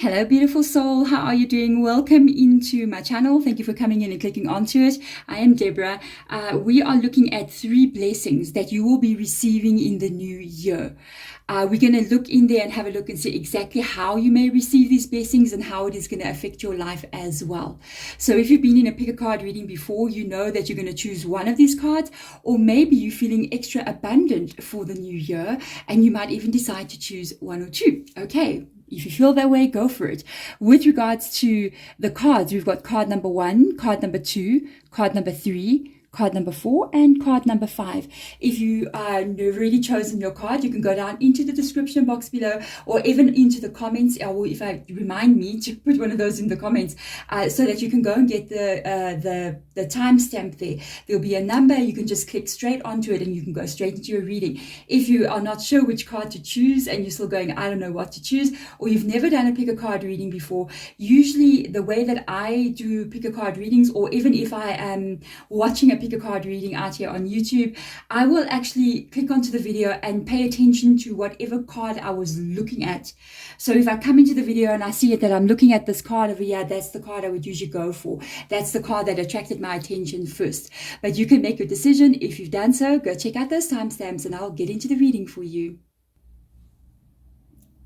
Hello, beautiful soul. How are you doing? Welcome into my channel. Thank you for coming in and clicking onto it. I am Deborah. We are looking at 3 blessings that you will be receiving in the new year. We're going to look in there and have a look and see exactly how you may receive these blessings and how it is going to affect your life as well. So if you've been in a pick a card reading before, you know that you're going to choose one of these cards, or maybe you're feeling extra abundant for the new year and you might even decide to choose 1 or 2. Okay. If you feel that way, go for it. With regards to the cards, we've got card number 1, card number 2, card number 3, card number 4, and card number 5. If you have already chosen your card, you can go down into the description box below, or even into the comments, or if I remind me to put one of those in the comments, so that you can go and get the timestamp there. There'll be a number, you can just click straight onto it and you can go straight into your reading. If you are not sure which card to choose and you're still going, I don't know what to choose, or you've never done a pick a card reading before, usually the way that I do pick a card readings, or even if I am watching a pick a card reading out here on YouTube, I will actually click onto the video and pay attention to whatever card I was looking at. So if I come into the video and I see it that I'm looking at this card over here, that's the card I would usually go for. That's the card that attracted my attention first. But you can make your decision. If you've done so, go check out those timestamps and I'll get into the reading for you.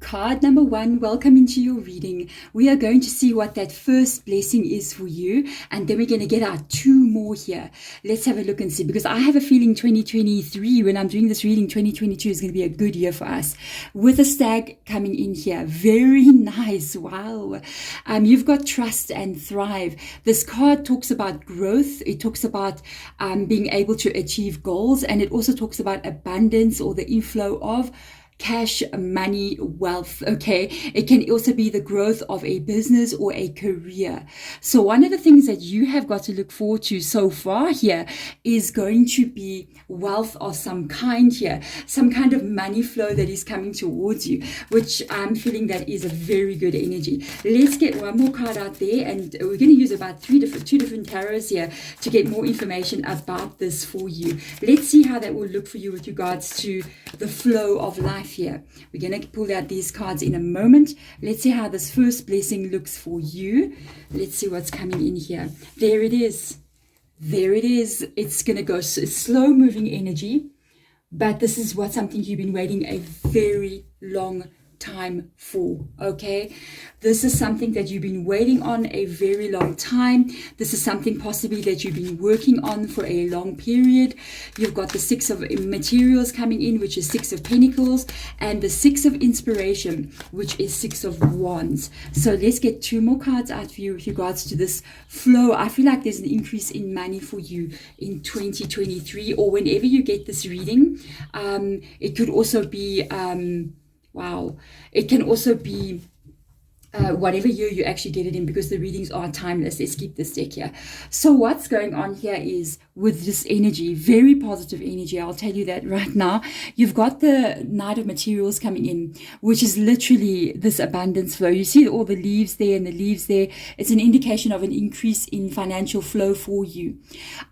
Card number 1, welcome into your reading. We are going to see what that first blessing is for you, and then we're going to get our 2 more here. Let's have a look and see, because I have a feeling 2023, when I'm doing this reading, 2022 is going to be a good year for us. With a stag coming in here. Very nice. Wow. You've got trust and thrive. This card talks about growth. It talks about being able to achieve goals, and it also talks about abundance, or the inflow of cash, money, wealth. Okay, it can also be the growth of a business or a career. So one of the things that you have got to look forward to so far here is going to be wealth of some kind here, some kind of money flow that is coming towards you, which I'm feeling that is a very good energy. Let's get one more card out there, and we're going to use about 2 different tarots here to get more information about this for you. Let's see how that will look for you with regards to the flow of life here. We're going to pull out these cards in a moment. Let's see how this first blessing looks for you. Let's see what's coming in here. There it is. There it is. It's going to go slow moving energy, but this is something you've been waiting a very long time for. Okay, this is something that you've been waiting on a very long time. This is something possibly that you've been working on for a long period. You've got the 6 of materials coming in, which is 6 of pentacles, and the 6 of inspiration, which is 6 of wands. So let's get 2 more cards out for you with regards to this flow. I feel like there's an increase in money for you in 2023, or whenever you get this reading. It could also be wow, it can also be whatever year you actually get it in, because the readings are timeless. Let's keep this deck here. So what's going on here is, with this energy, very positive energy, I'll tell you that right now. You've got the Knight of Materials coming in, which is literally this abundance flow. You see all the leaves there and the leaves there. It's an indication of an increase in financial flow for you.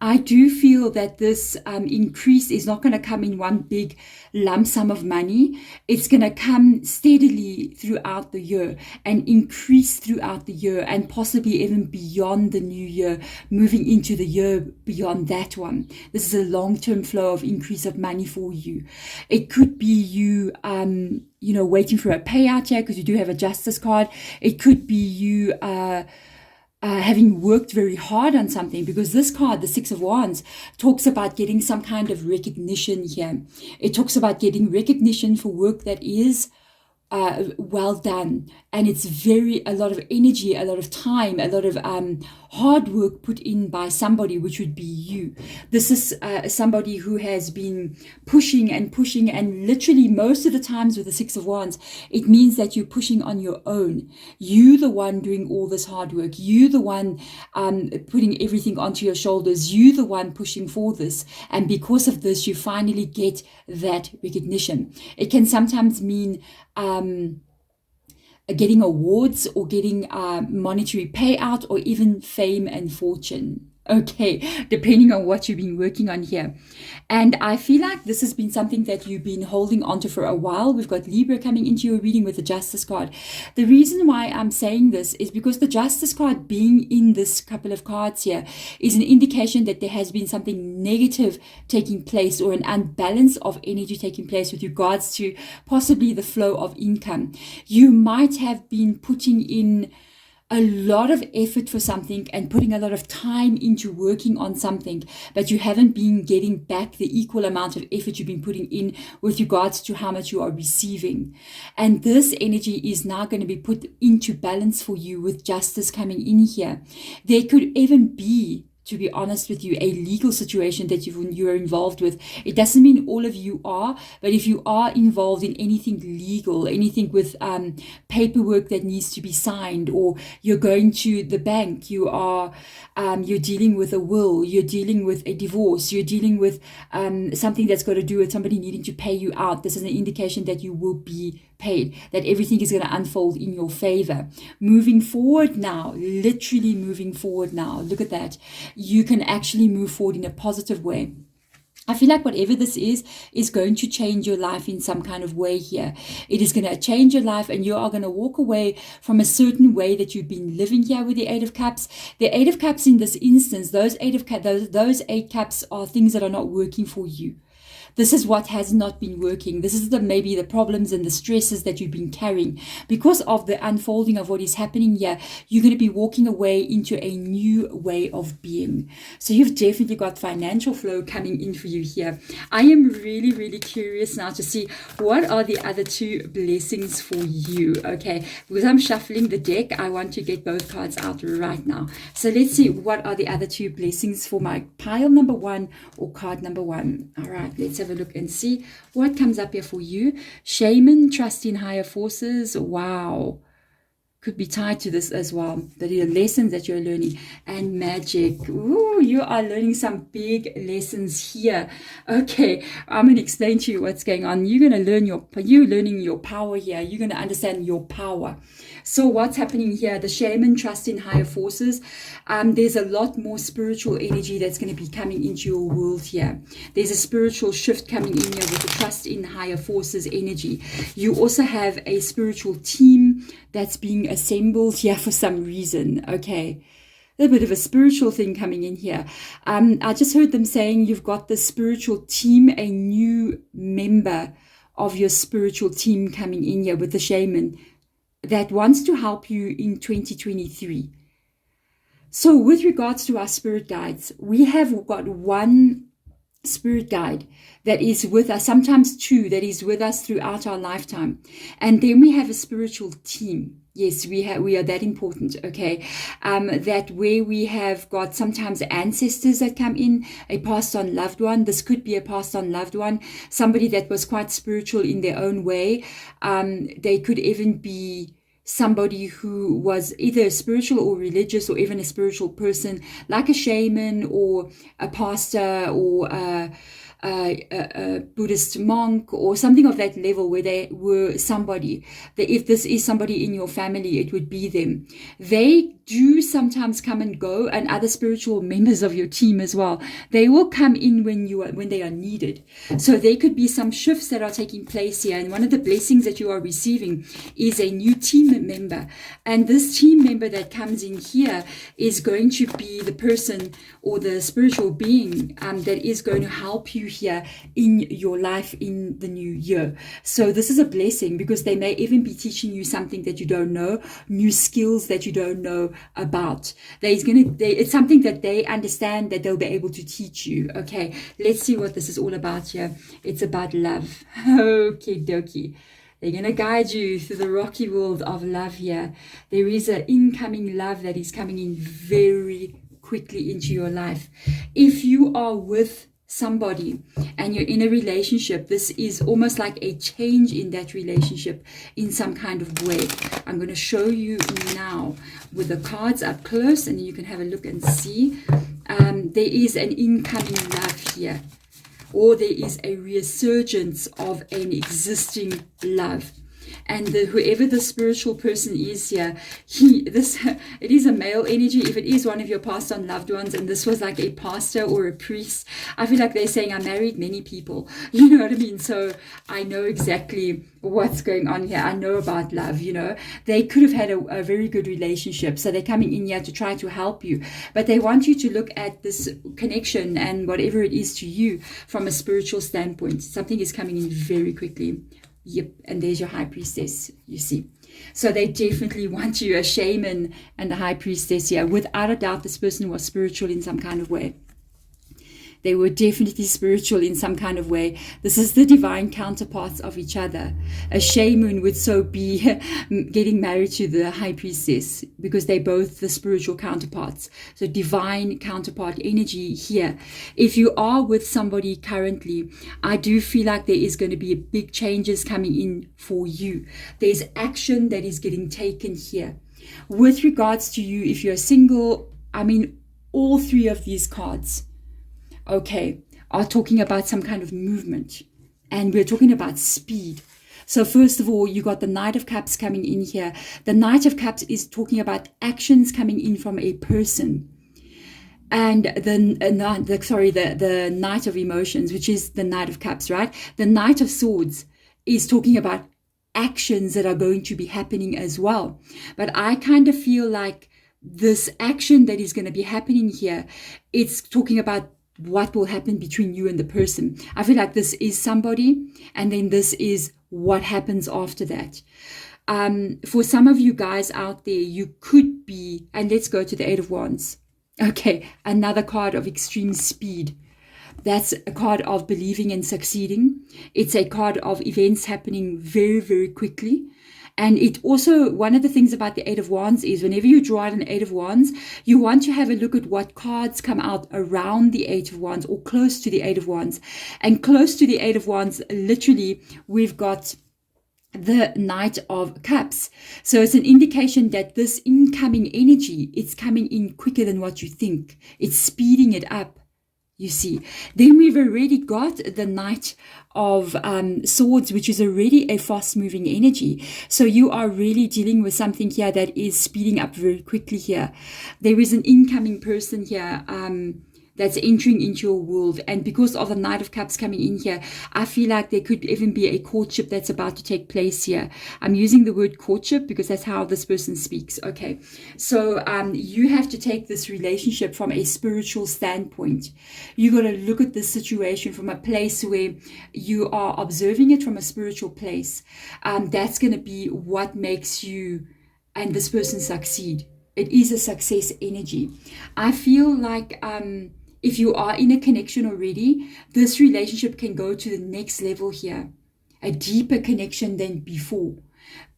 I do feel that this increase is not going to come in one big lump sum of money. It's going to come steadily throughout the year and increase throughout the year, and possibly even beyond the new year, moving into the year beyond that one. This is a long-term flow of increase of money for you. It could be you waiting for a payout here, because you do have a justice card. It could be you having worked very hard on something, because this card, the 6 of Wands, talks about getting some kind of recognition here. It talks about getting recognition for work that is well done, and it's a lot of energy, a lot of time, a lot of hard work put in by somebody, which would be you. This is somebody who has been pushing, and literally most of the times with the 6 of Wands, it means that you're pushing on your own. You the one doing all this hard work, you the one putting everything onto your shoulders, you the one pushing for this, and because of this you finally get that recognition. It can sometimes mean getting awards, or getting monetary payout, or even fame and fortune. Okay, depending on what you've been working on here. And I feel like this has been something that you've been holding on to for a while. We've got Libra coming into your reading with the Justice card. The reason why I'm saying this is because the Justice card being in this couple of cards here is an indication that there has been something negative taking place, or an unbalance of energy taking place with regards to possibly the flow of income. You might have been putting in a lot of effort for something and putting a lot of time into working on something, but you haven't been getting back the equal amount of effort you've been putting in with regards to how much you are receiving. And this energy is now going to be put into balance for you with Justice coming in here. There could even be, to be honest with you, a legal situation that you're involved with. It doesn't mean all of you are, but if you are involved in anything legal, anything with paperwork that needs to be signed, or you're going to the bank, you're dealing with a will, you're dealing with a divorce, you're dealing with something that's got to do with somebody needing to pay you out, this is an indication that you will be paid, that everything is going to unfold in your favor. Moving forward now, literally moving forward now, look at that. You can actually move forward in a positive way. I feel like whatever this is going to change your life in some kind of way here. It is going to change your life, and you are going to walk away from a certain way that you've been living here with the Eight of Cups. The Eight of Cups in this instance, those those eight cups are things that are not working for you. This is what has not been working. This is maybe the problems and the stresses that you've been carrying. Because of the unfolding of what is happening here, you're going to be walking away into a new way of being. So you've definitely got financial flow coming in for you here. I am really, really curious now to see what are the other two blessings for you. Okay, because I'm shuffling the deck, I want to get both cards out right now. So let's see what are the other two blessings for my pile number one or card number one. All right, let's have a look and see what comes up here for you. Shaman, trust in higher forces. Wow. Could be tied to this as well. The lessons that you're learning. And magic. Ooh, you are learning some big lessons here. Okay, I'm going to explain to you what's going on. You're going to learn you're learning your power here. You're going to understand your power. So what's happening here? The shaman, trust in higher forces. There's a lot more spiritual energy that's going to be coming into your world here. There's a spiritual shift coming in here with the trust in higher forces energy. You also have a spiritual team that's being assembled here for some reason. Okay. A little bit of a spiritual thing coming in here. I just heard them saying you've got the spiritual team, a new member of your spiritual team coming in here with the shaman that wants to help you in 2023. So with regards to our spirit guides, we have got one spirit guide that is with us, sometimes two, that is with us throughout our lifetime. And then we have a spiritual team. Yes, we are that important, okay? That where we have got sometimes ancestors that come in, a passed on loved one. This could be a passed on loved one, somebody that was quite spiritual in their own way. They could even be somebody who was either spiritual or religious, or even a spiritual person, like a shaman or a pastor or a Buddhist monk or something of that level, where they were somebody that, if this is somebody in your family, it would be them. They do sometimes come and go, and other spiritual members of your team as well. They will come in when they are needed. So there could be some shifts that are taking place here, and one of the blessings that you are receiving is a new team member. And this team member that comes in here is going to be the person or the spiritual being that is going to help you here in your life in the new year. So this is a blessing, because they may even be teaching you something that you don't know, new skills that you don't know about. It's something that they understand, that they'll be able to teach you. Okay, let's see what this is all about here. It's about love. Okie dokie. They're going to guide you through the rocky world of love here. There is an incoming love that is coming in very quickly into your life. If you are with somebody and you're in a relationship, this is almost like a change in that relationship in some kind of way. I'm going to show you now with the cards up close, and you can have a look and see. There is an incoming love here, or there is a resurgence of an existing love. And whoever the spiritual person is here, it is a male energy. If it is one of your passed on loved ones, and this was like a pastor or a priest, I feel like they're saying, I married many people. You know what I mean? So I know exactly what's going on here. I know about love, you know. They could have had a very good relationship. So they're coming in here to try to help you. But they want you to look at this connection and whatever it is to you from a spiritual standpoint. Something is coming in very quickly. Yep. And there's your high priestess, you see. So they definitely want you, a shaman and the high priestess here. Without a doubt, this person was spiritual in some kind of way. They were definitely spiritual in some kind of way. This is the divine counterparts of each other. A shaman would so be getting married to the high priestess because they're both the spiritual counterparts. So divine counterpart energy here. If you are with somebody currently, I do feel like there is going to be big changes coming in for you. There's action that is getting taken here. With regards to you, if you're single, I mean, all three of these cards, okay, are talking about some kind of movement. And we're talking about speed. So first of all, you got the Knight of Cups coming in here. The Knight of Cups is talking about actions coming in from a person. And the Knight of Emotions, which is the Knight of Cups, right? The Knight of Swords is talking about actions that are going to be happening as well. But I kind of feel like this action that is going to be happening here, it's talking about what will happen between you and the person. I feel like this is somebody, and then this is what happens after that. For some of you guys out there, you could be, and let's go to the Eight of Wands. Okay, another card of extreme speed. That's a card of believing and succeeding. It's a card of events happening very, very quickly. And it also, one of the things about the Eight of Wands is whenever you draw out an Eight of Wands, you want to have a look at what cards come out around the Eight of Wands or close to the Eight of Wands. And close to the Eight of Wands, literally, we've got the Knight of Cups. So it's an indication that this incoming energy, it's coming in quicker than what you think. It's speeding it up. You see, then we've already got the Knight of Swords, which is already a fast-moving energy. So you are really dealing with something here that is speeding up very quickly here. There is an incoming person here that's entering into your world. And because of the Knight of Cups coming in here, I feel like there could even be a courtship that's about to take place here. I'm using the word courtship because that's how this person speaks. Okay, so you have to take this relationship from a spiritual standpoint. You got to look at this situation from a place where you are observing it from a spiritual place. That's going to be what makes you and this person succeed. It is a success energy. I feel like if you are in a connection already, this relationship can go to the next level here, a deeper connection than before,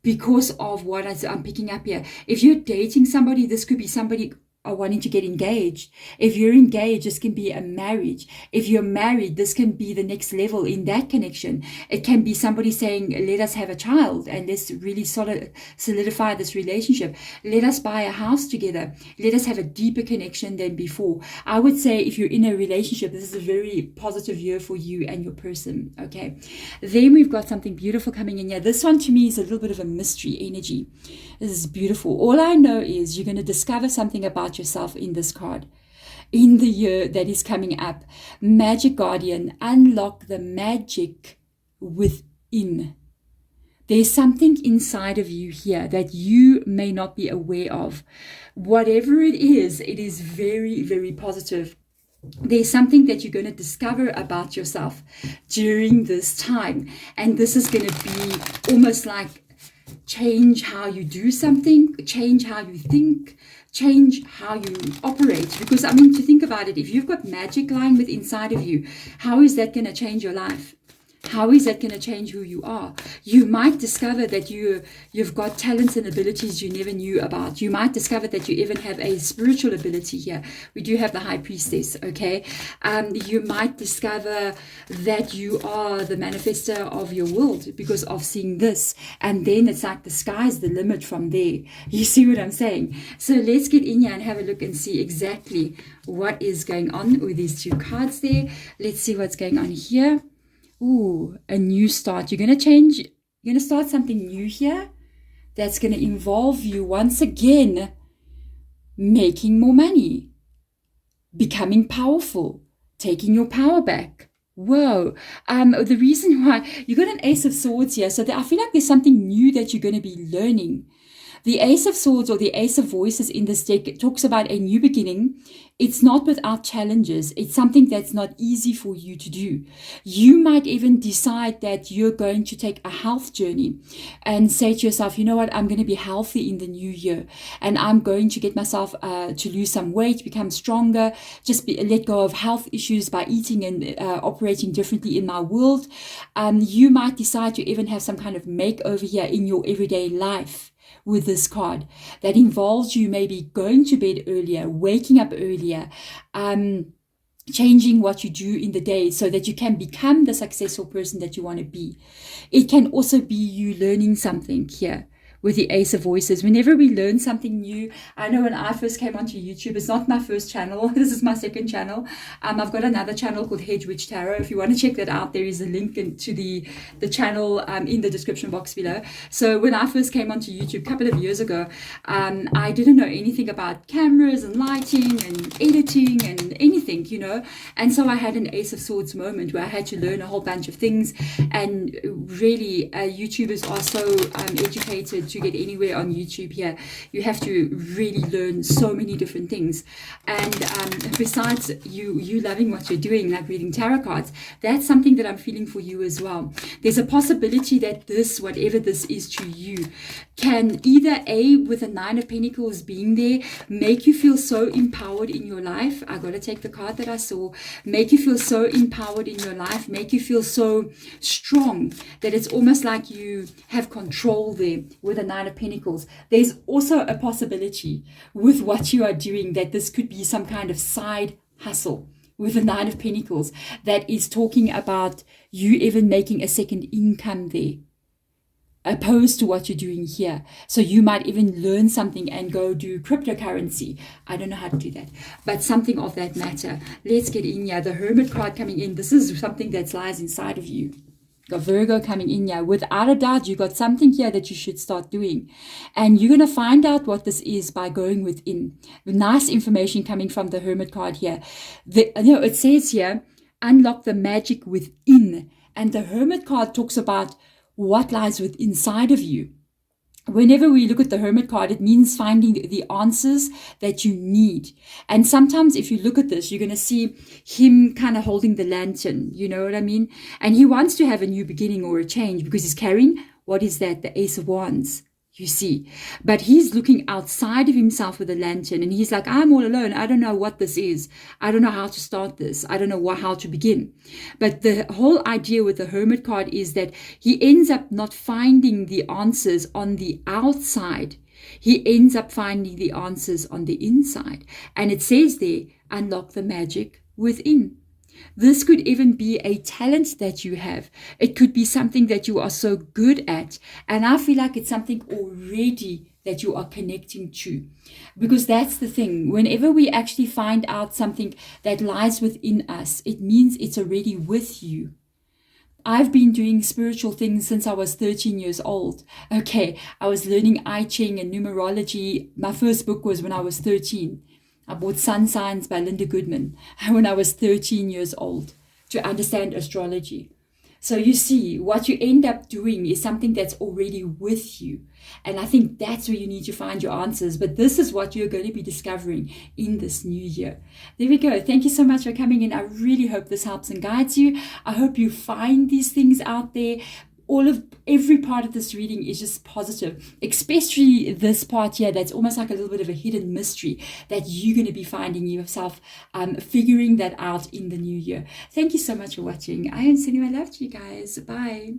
because of what I'm picking up here. If you're dating somebody, this could be somebody wanting to get engaged. If you're engaged, this can be a marriage. If you're married, this can be the next level in that connection. It can be somebody saying, let us have a child and let's really solidify this relationship. Let us buy a house together. Let us have a deeper connection than before. I would say if you're in a relationship, this is a very positive year for you and your person. Okay. Then we've got something beautiful coming in here. This one to me is a little bit of a mystery energy. This is beautiful. All I know is you're going to discover something about yourself in this card. In the year that is coming up, Magic Guardian, unlock the magic within. There's something inside of you here that you may not be aware of. Whatever it is very, very positive. There's something that you're going to discover about yourself during this time. And this is going to be almost like change how you do something, change how you think, change how you operate. Because, I mean, to think about it, if you've got magic lying within inside of you, how is that going to change your life? How is that going to change who you are? You might discover that you've got talents and abilities you never knew about. You might discover that you even have a spiritual ability here. We do have the High Priestess, okay? You might discover that you are the manifester of your world because of seeing this. And then it's like the sky's the limit from there. You see what I'm saying? So let's get in here and have a look and see exactly what is going on with these two cards there. Let's see what's going on here. Ooh, a new start. You're going to You're going to start something new here that's going to involve you once again making more money, becoming powerful, taking your power back. Whoa. The reason why you got an Ace of Swords here, so I feel like there's something new that you're going to be learning. The Ace of Swords, or the Ace of Voices in this deck, it talks about a new beginning. It's not without challenges. It's something that's not easy for you to do. You might even decide that you're going to take a health journey and say to yourself, you know what, I'm going to be healthy in the new year, and I'm going to get myself to lose some weight, become stronger, let go of health issues by eating and operating differently in my world. You might decide to even have some kind of makeover here in your everyday life with this card that involves you maybe going to bed earlier, waking up earlier, changing what you do in the day so that you can become the successful person that you want to be. It can also be you learning something here with the Ace of Voices. Whenever we learn something new, I know when I first came onto YouTube, it's not my first channel. This is my second channel. I've got another channel called Hedge Witch Tarot. If you want to check that out, there is a link to the channel in the description box below. So when I first came onto YouTube a couple of years ago, I didn't know anything about cameras and lighting and editing and anything, you know. And so I had an Ace of Swords moment where I had to learn a whole bunch of things. And really, YouTubers are so educated to get anywhere on YouTube here. You have to really learn so many different things. And besides you loving what you're doing, like reading tarot cards, that's something that I'm feeling for you as well. There's a possibility that this, whatever this is to you, can either with the Nine of Pentacles being there, make you feel so empowered in your life. I got to take the card that I saw. Make you feel so empowered in your life, make you feel so strong that it's almost like you have control there with the Nine of Pentacles. There's also a possibility with what you are doing that this could be some kind of side hustle with the Nine of Pentacles that is talking about you even making a second income there, opposed to what you're doing here. So you might even learn something and go do cryptocurrency. I don't know how to do that, but something of that matter. Let's get in here. The Hermit card coming in. This is something that lies inside of you. Got Virgo coming in here. Without a doubt, you got something here that you should start doing. And you're going to find out what this is by going within. Nice information coming from the Hermit card here. It says here, unlock the magic within. And the Hermit card talks about what lies within inside of you. Whenever we look at the Hermit card, it means finding the answers that you need. And sometimes if you look at this, you're going to see him kind of holding the lantern. You know what I mean? And he wants to have a new beginning or a change because he's carrying, what is that? The Ace of Wands. You see, but he's looking outside of himself with a lantern and he's like, I'm all alone. I don't know what this is. I don't know how to start this. I don't know how to begin. But the whole idea with the Hermit card is that he ends up not finding the answers on the outside. He ends up finding the answers on the inside. And it says there, unlock the magic within. This could even be a talent that you have. It could be something that you are so good at. And I feel like it's something already that you are connecting to. Because that's the thing. Whenever we actually find out something that lies within us, it means it's already with you. I've been doing spiritual things since I was 13 years old. Okay, I was learning I Ching and numerology. My first book was when I was 13. I bought Sun Signs by Linda Goodman when I was 13 years old to understand astrology. So you see, what you end up doing is something that's already with you. And I think that's where you need to find your answers. But this is what you're going to be discovering in this new year. There we go. Thank you so much for coming in. I really hope this helps and guides you. I hope you find these things out there. Every part of this reading is just positive, especially this part here that's almost like a little bit of a hidden mystery that you're going to be finding yourself figuring that out in the new year. Thank you so much for watching. I am sending my love to you guys. Bye.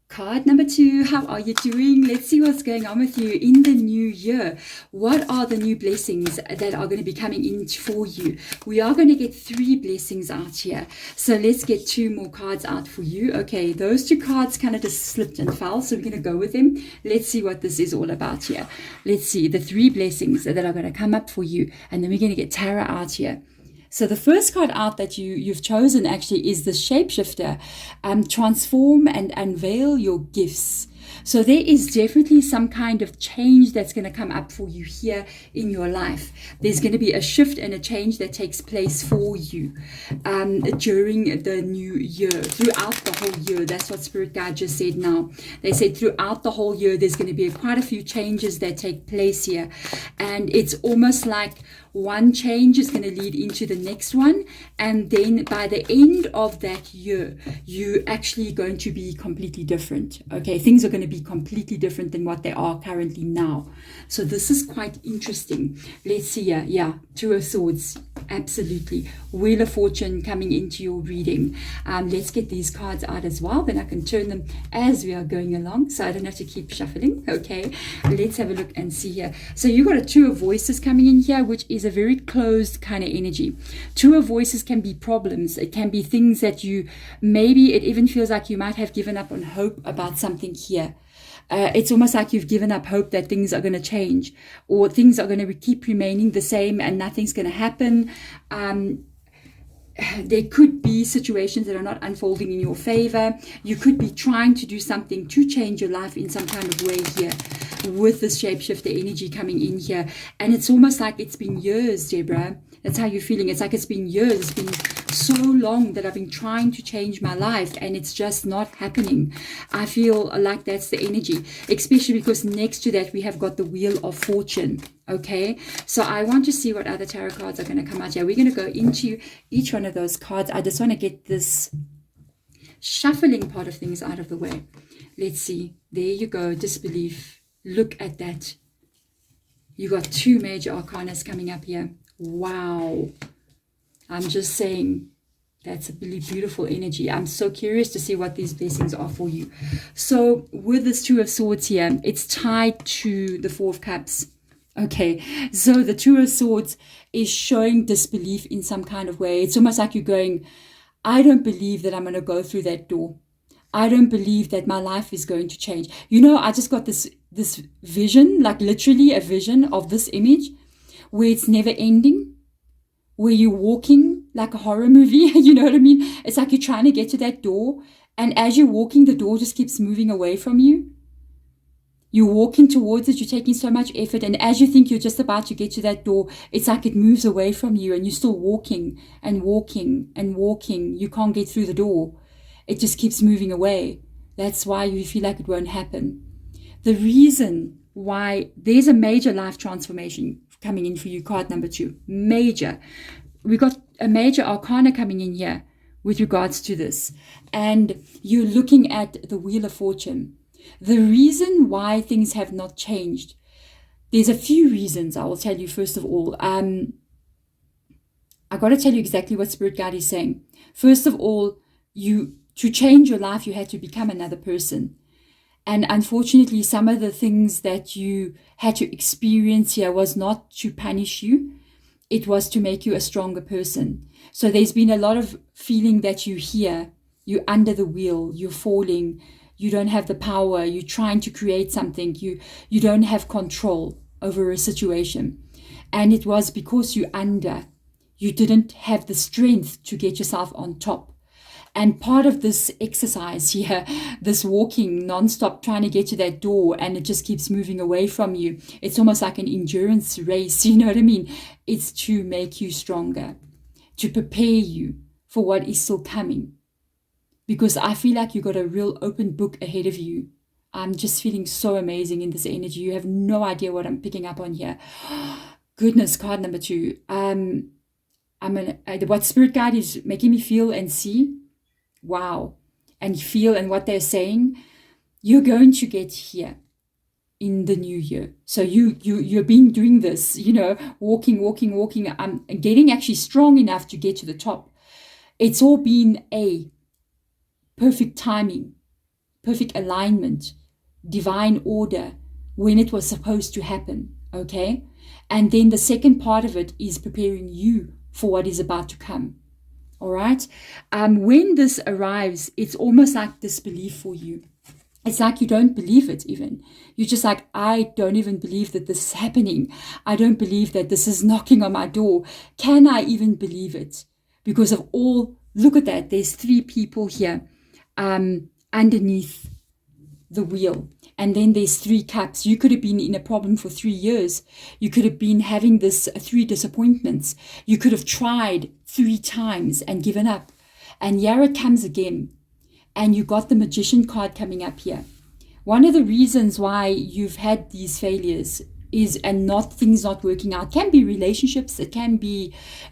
Card number 2, how are you doing? Let's see what's going on with you in the new year. What are the new blessings that are going to be coming in for you? We are going to get 3 blessings out here. So let's get 2 more cards out for you. Okay, those 2 cards kind of just slipped and fell, so we're going to go with them. Let's see what this is all about here. Let's see the 3 blessings that are going to come up for you, and then we're going to get tarot out here. So the first card out that you've chosen actually is the shapeshifter. Transform and unveil your gifts. So there is definitely some kind of change that's going to come up for you here in your life. There's going to be a shift and a change that takes place for you during the new year, throughout the whole year. That's what Spirit Guide just said now. They said throughout the whole year, there's going to be quite a few changes that take place here. And it's almost like one change is going to lead into the next one. And then by the end of that year, you're actually going to be completely different. Okay, things are going to be completely different than what they are currently now. So this is quite interesting. Let's see here. Yeah, Two of Swords. Absolutely. Wheel of Fortune coming into your reading. Let's get these cards out as well. Then I can turn them as we are going along, so I don't have to keep shuffling. Okay, let's have a look and see here. So you got a Two of Voices coming in here, which is a very closed kind of energy. Two of Voices can be problems. It can be things that you, maybe it even feels like you might have given up on hope about something here. It's almost like you've given up hope that things are going to change, or things are going to keep remaining the same and nothing's going to happen. There could be situations that are not unfolding in your favor. You could be trying to do something to change your life in some kind of way here with this shapeshifter energy coming in here. And it's almost like it's been years, Deborah. That's how you're feeling. It's like it's been years. It's been so long that I've been trying to change my life and it's just not happening. I feel like that's the energy, especially because next to that we have got the Wheel of Fortune. Okay, so I want to see what other tarot cards are going to come out here. We're going to go into each one of those cards. I just want to get this shuffling part of things out of the way. Let's see. There you go. Disbelief. Look at that. You got two major arcanas coming up here. Wow. I'm just saying, that's a really beautiful energy. I'm so curious to see what these blessings are for you. So with this Two of Swords here, it's tied to the Four of Cups. Okay, so the Two of Swords is showing disbelief in some kind of way. It's almost like you're going, I don't believe that I'm going to go through that door. I don't believe that my life is going to change. You know, I just got this vision, like literally a vision of this image where it's never ending, where you're walking like a horror movie. You know what I mean? It's like you're trying to get to that door, and as you're walking, the door just keeps moving away from you. You're walking towards it, you're taking so much effort, and as you think you're just about to get to that door, it's like it moves away from you, and you're still walking and walking and walking. You can't get through the door. It just keeps moving away. That's why you feel like it won't happen. The reason why there's a major life transformation coming in for you, card number 2. Major. We got a major arcana coming in here with regards to this. And you're looking at the Wheel of Fortune. The reason why things have not changed, there's a few reasons I will tell you. First of all, I got to tell you exactly what Spirit Guide is saying. First of all, to change your life, you had to become another person. And unfortunately, some of the things that you had to experience here was not to punish you. It was to make you a stronger person. So there's been a lot of feeling that you're here, you're under the wheel, you're falling, you don't have the power, you're trying to create something, you don't have control over a situation. And it was because you didn't have the strength to get yourself on top. And part of this exercise here, this walking nonstop, trying to get to that door, and it just keeps moving away from you. It's almost like an endurance race, you know what I mean? It's to make you stronger, to prepare you for what is still coming. Because I feel like you got a real open book ahead of you. I'm just feeling so amazing in this energy. You have no idea what I'm picking up on here. Goodness, card number 2. What Spirit Guide is making me feel and see, wow, and feel, and what they're saying, you're going to get here in the new year. So you've been doing this, walking, getting actually strong enough to get to the top. It's all been a perfect timing, perfect alignment, divine order when it was supposed to happen, okay? And then the second part of it is preparing you for what is about to come. All right. When this arrives, it's almost like disbelief for you. It's like you don't believe it even. You're just like, I don't even believe that this is happening. I don't believe that this is knocking on my door. Can I even believe it? Because of all, look at that. There's 3 people here underneath the wheel. And then there's 3 cups. You could have been in a problem for 3 years. You could have been having this 3 disappointments. You could have tried 3 times and given up. And here it comes again. And you got the Magician card coming up here. One of the reasons why you've had these failures is, and not things not working out, can be relationships, it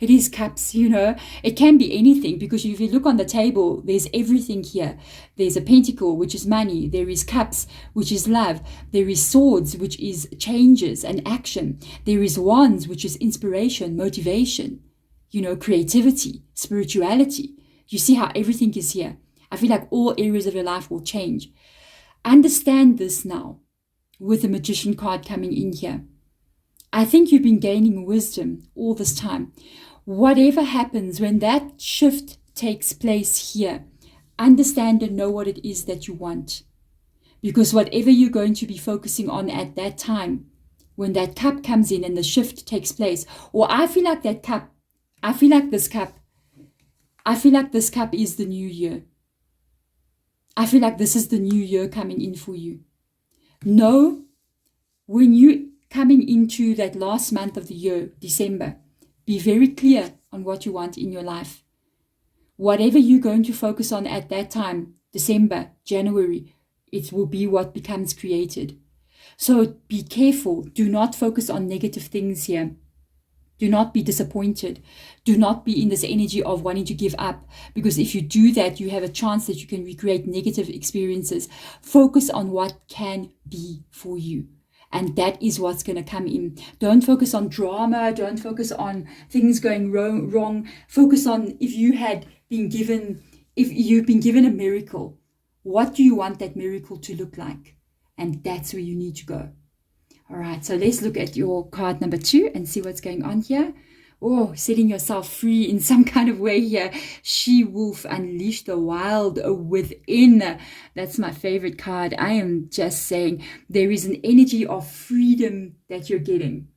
is cups, it can be anything, because if you look on the table, there's everything here. There's a pentacle, which is money. There is cups, which is love. There is swords, which is changes and action. There is wands, which is inspiration, motivation, creativity, spirituality. You see how everything is here. I feel like all areas of your life will change. Understand this now with the Magician card coming in here. I think you've been gaining wisdom all this time. Whatever happens, when that shift takes place here, understand and know what it is that you want. Because whatever you're going to be focusing on at that time, when that cup comes in and the shift takes place, or I feel like this cup is the new year. I feel like this is the new year coming in for you. Know, when you coming into that last month of the year, December, be very clear on what you want in your life. Whatever you're going to focus on at that time, December, January, it will be what becomes created. So be careful. Do not focus on negative things here. Do not be disappointed. Do not be in this energy of wanting to give up, because if you do that, you have a chance that you can recreate negative experiences. Focus on what can be for you. And that is what's going to come in. Don't focus on drama. Don't focus on things going wrong. Focus on if you've been given a miracle, what do you want that miracle to look like? And that's where you need to go. All right, so let's look at your card number 2 and see what's going on here. Oh, setting yourself free in some kind of way here. She-wolf, unleash the wild within. That's my favorite card. I am just saying there is an energy of freedom that you're getting.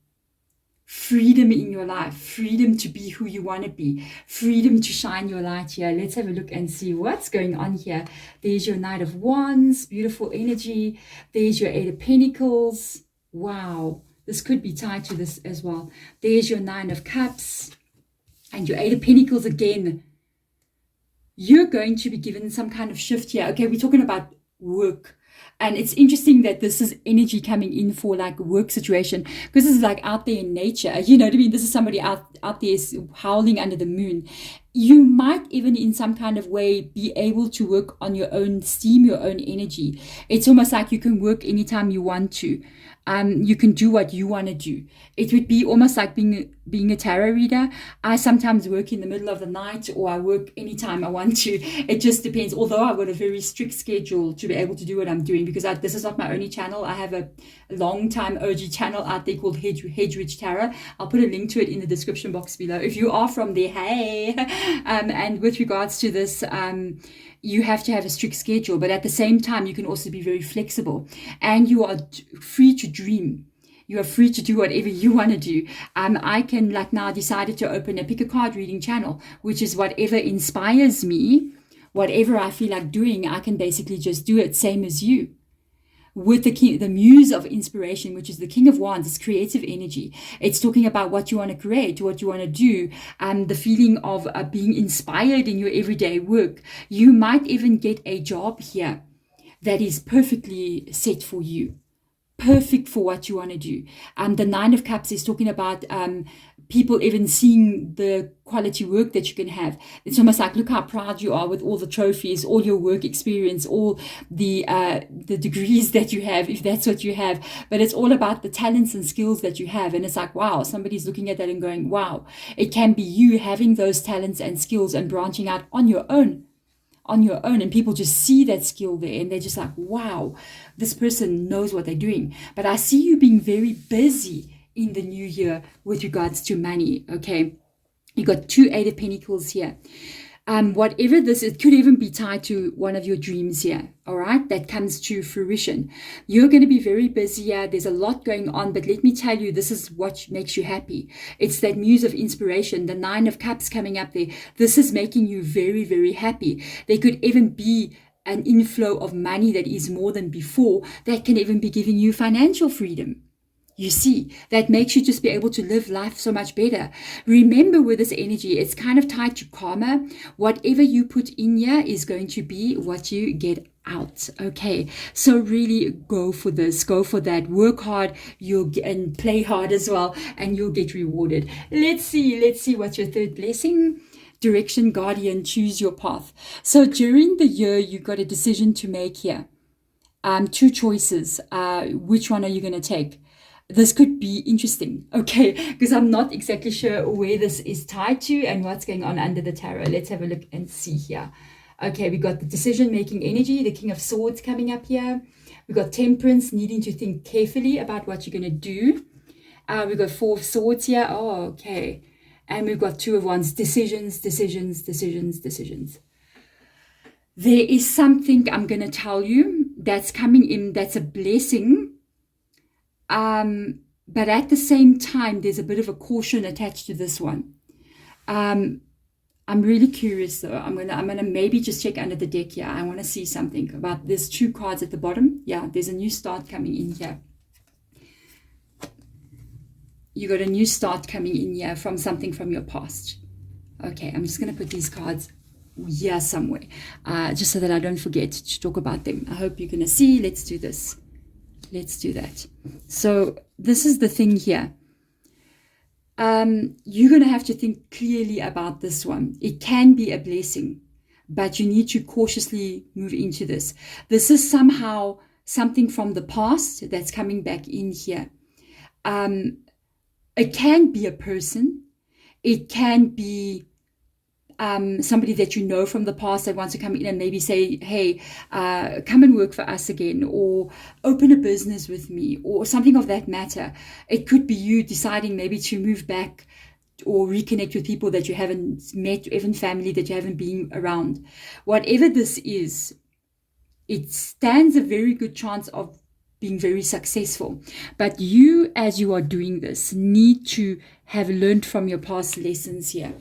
Freedom in your life. Freedom to be who you want to be. Freedom to shine your light here. Let's have a look and see what's going on here. There's your Knight of Wands. Beautiful energy. There's your 8 of Pentacles. Wow, this could be tied to this as well. There's your 9 of Cups and your 8 of Pentacles again. You're going to be given some kind of shift here. Okay, we're talking about work. And it's interesting that this is energy coming in for like work situation, because this is like out there in nature. You know what I mean? This is somebody out there howling under the moon. You might even in some kind of way be able to work on your own steam, your own energy. It's almost like you can work anytime you want to. You can do what you want to do. It would be almost like being a tarot reader. I sometimes work in the middle of the night, or I work anytime I want to. It just depends. Although I've got a very strict schedule to be able to do what I'm doing, because this is not my only channel. I have a long time OG channel out there called Hedgeridge Tarot. I'll put a link to it in the description box below. If you are from there, hey. And with regards to this, you have to have a strict schedule, but at the same time, you can also be very flexible, and you are free to dream. You are free to do whatever you want to do. I can, like now, decided to open a pick a card reading channel, which is whatever inspires me, whatever I feel like doing, I can basically just do it, same as you. With the muse of inspiration, which is the King of Wands, it's creative energy. It's talking about what you want to create, what you want to do, the feeling of being inspired in your everyday work. You might even get a job here that is perfectly set for you, perfect for what you want to do. The 9 of Cups is talking about people even seeing the quality work that you can have. It's almost like, look how proud you are with all the trophies, all your work experience, all the degrees that you have, if that's what you have. But it's all about the talents and skills that you have. And it's like, wow, somebody's looking at that and going, wow, it can be you having those talents and skills and branching out on your own. And people just see that skill there and they're just like, wow, this person knows what they're doing. But I see you being very busy in the new year with regards to money. Okay, you got 2 8 of Pentacles here. Whatever this, it could even be tied to one of your dreams here, all right, that comes to fruition. You're going to be very busy here. There's a lot going on, but let me tell you, this is what makes you happy. It's that muse of inspiration, the 9 of Cups coming up there. This is making you very, very happy. There could even be an inflow of money that is more than before, that can even be giving you financial freedom. You see, that makes you just be able to live life so much better. Remember, with this energy, it's kind of tied to karma. Whatever you put in here is going to be what you get out. Okay, so really go for this, go for that, work hard, and play hard as well, and you'll get rewarded. Let's see what's your third blessing. Direction, guardian, choose your path. So during the year, you got a decision to make here. 2 choices. Which one are you going to take? This could be interesting, okay, because I'm not exactly sure where this is tied to and what's going on under the tarot. Let's have a look and see here. Okay, we got the decision-making energy, the King of Swords coming up here. We got Temperance, needing to think carefully about what you're going to do. We got 4 of Swords here. Oh, okay. And we've got 2 of Wands, decisions. There is something I'm going to tell you that's coming in, that's a blessing. But at the same time, there's a bit of a caution attached to this one. I'm really curious though. I'm gonna maybe just check under the deck here. I want to see something about there's 2 cards at the bottom. Yeah, there's a new start coming in here. You got a new start coming in here from something from your past. Okay, I'm just gonna put these cards here somewhere, just so that I don't forget to talk about them. I hope you're gonna see. Let's do this. Let's do that. So this is the thing here. You're going to have to think clearly about this one. It can be a blessing, but you need to cautiously move into this. This is somehow something from the past that's coming back in here. It can be a person. It can be somebody that you know from the past that wants to come in and maybe say, hey, come and work for us again, or open a business with me, or something of that matter. It could be you deciding maybe to move back or reconnect with people that you haven't met, even family that you haven't been around. Whatever this is, it stands a very good chance of being very successful. But you, as you are doing this, need to have learned from your past lessons here,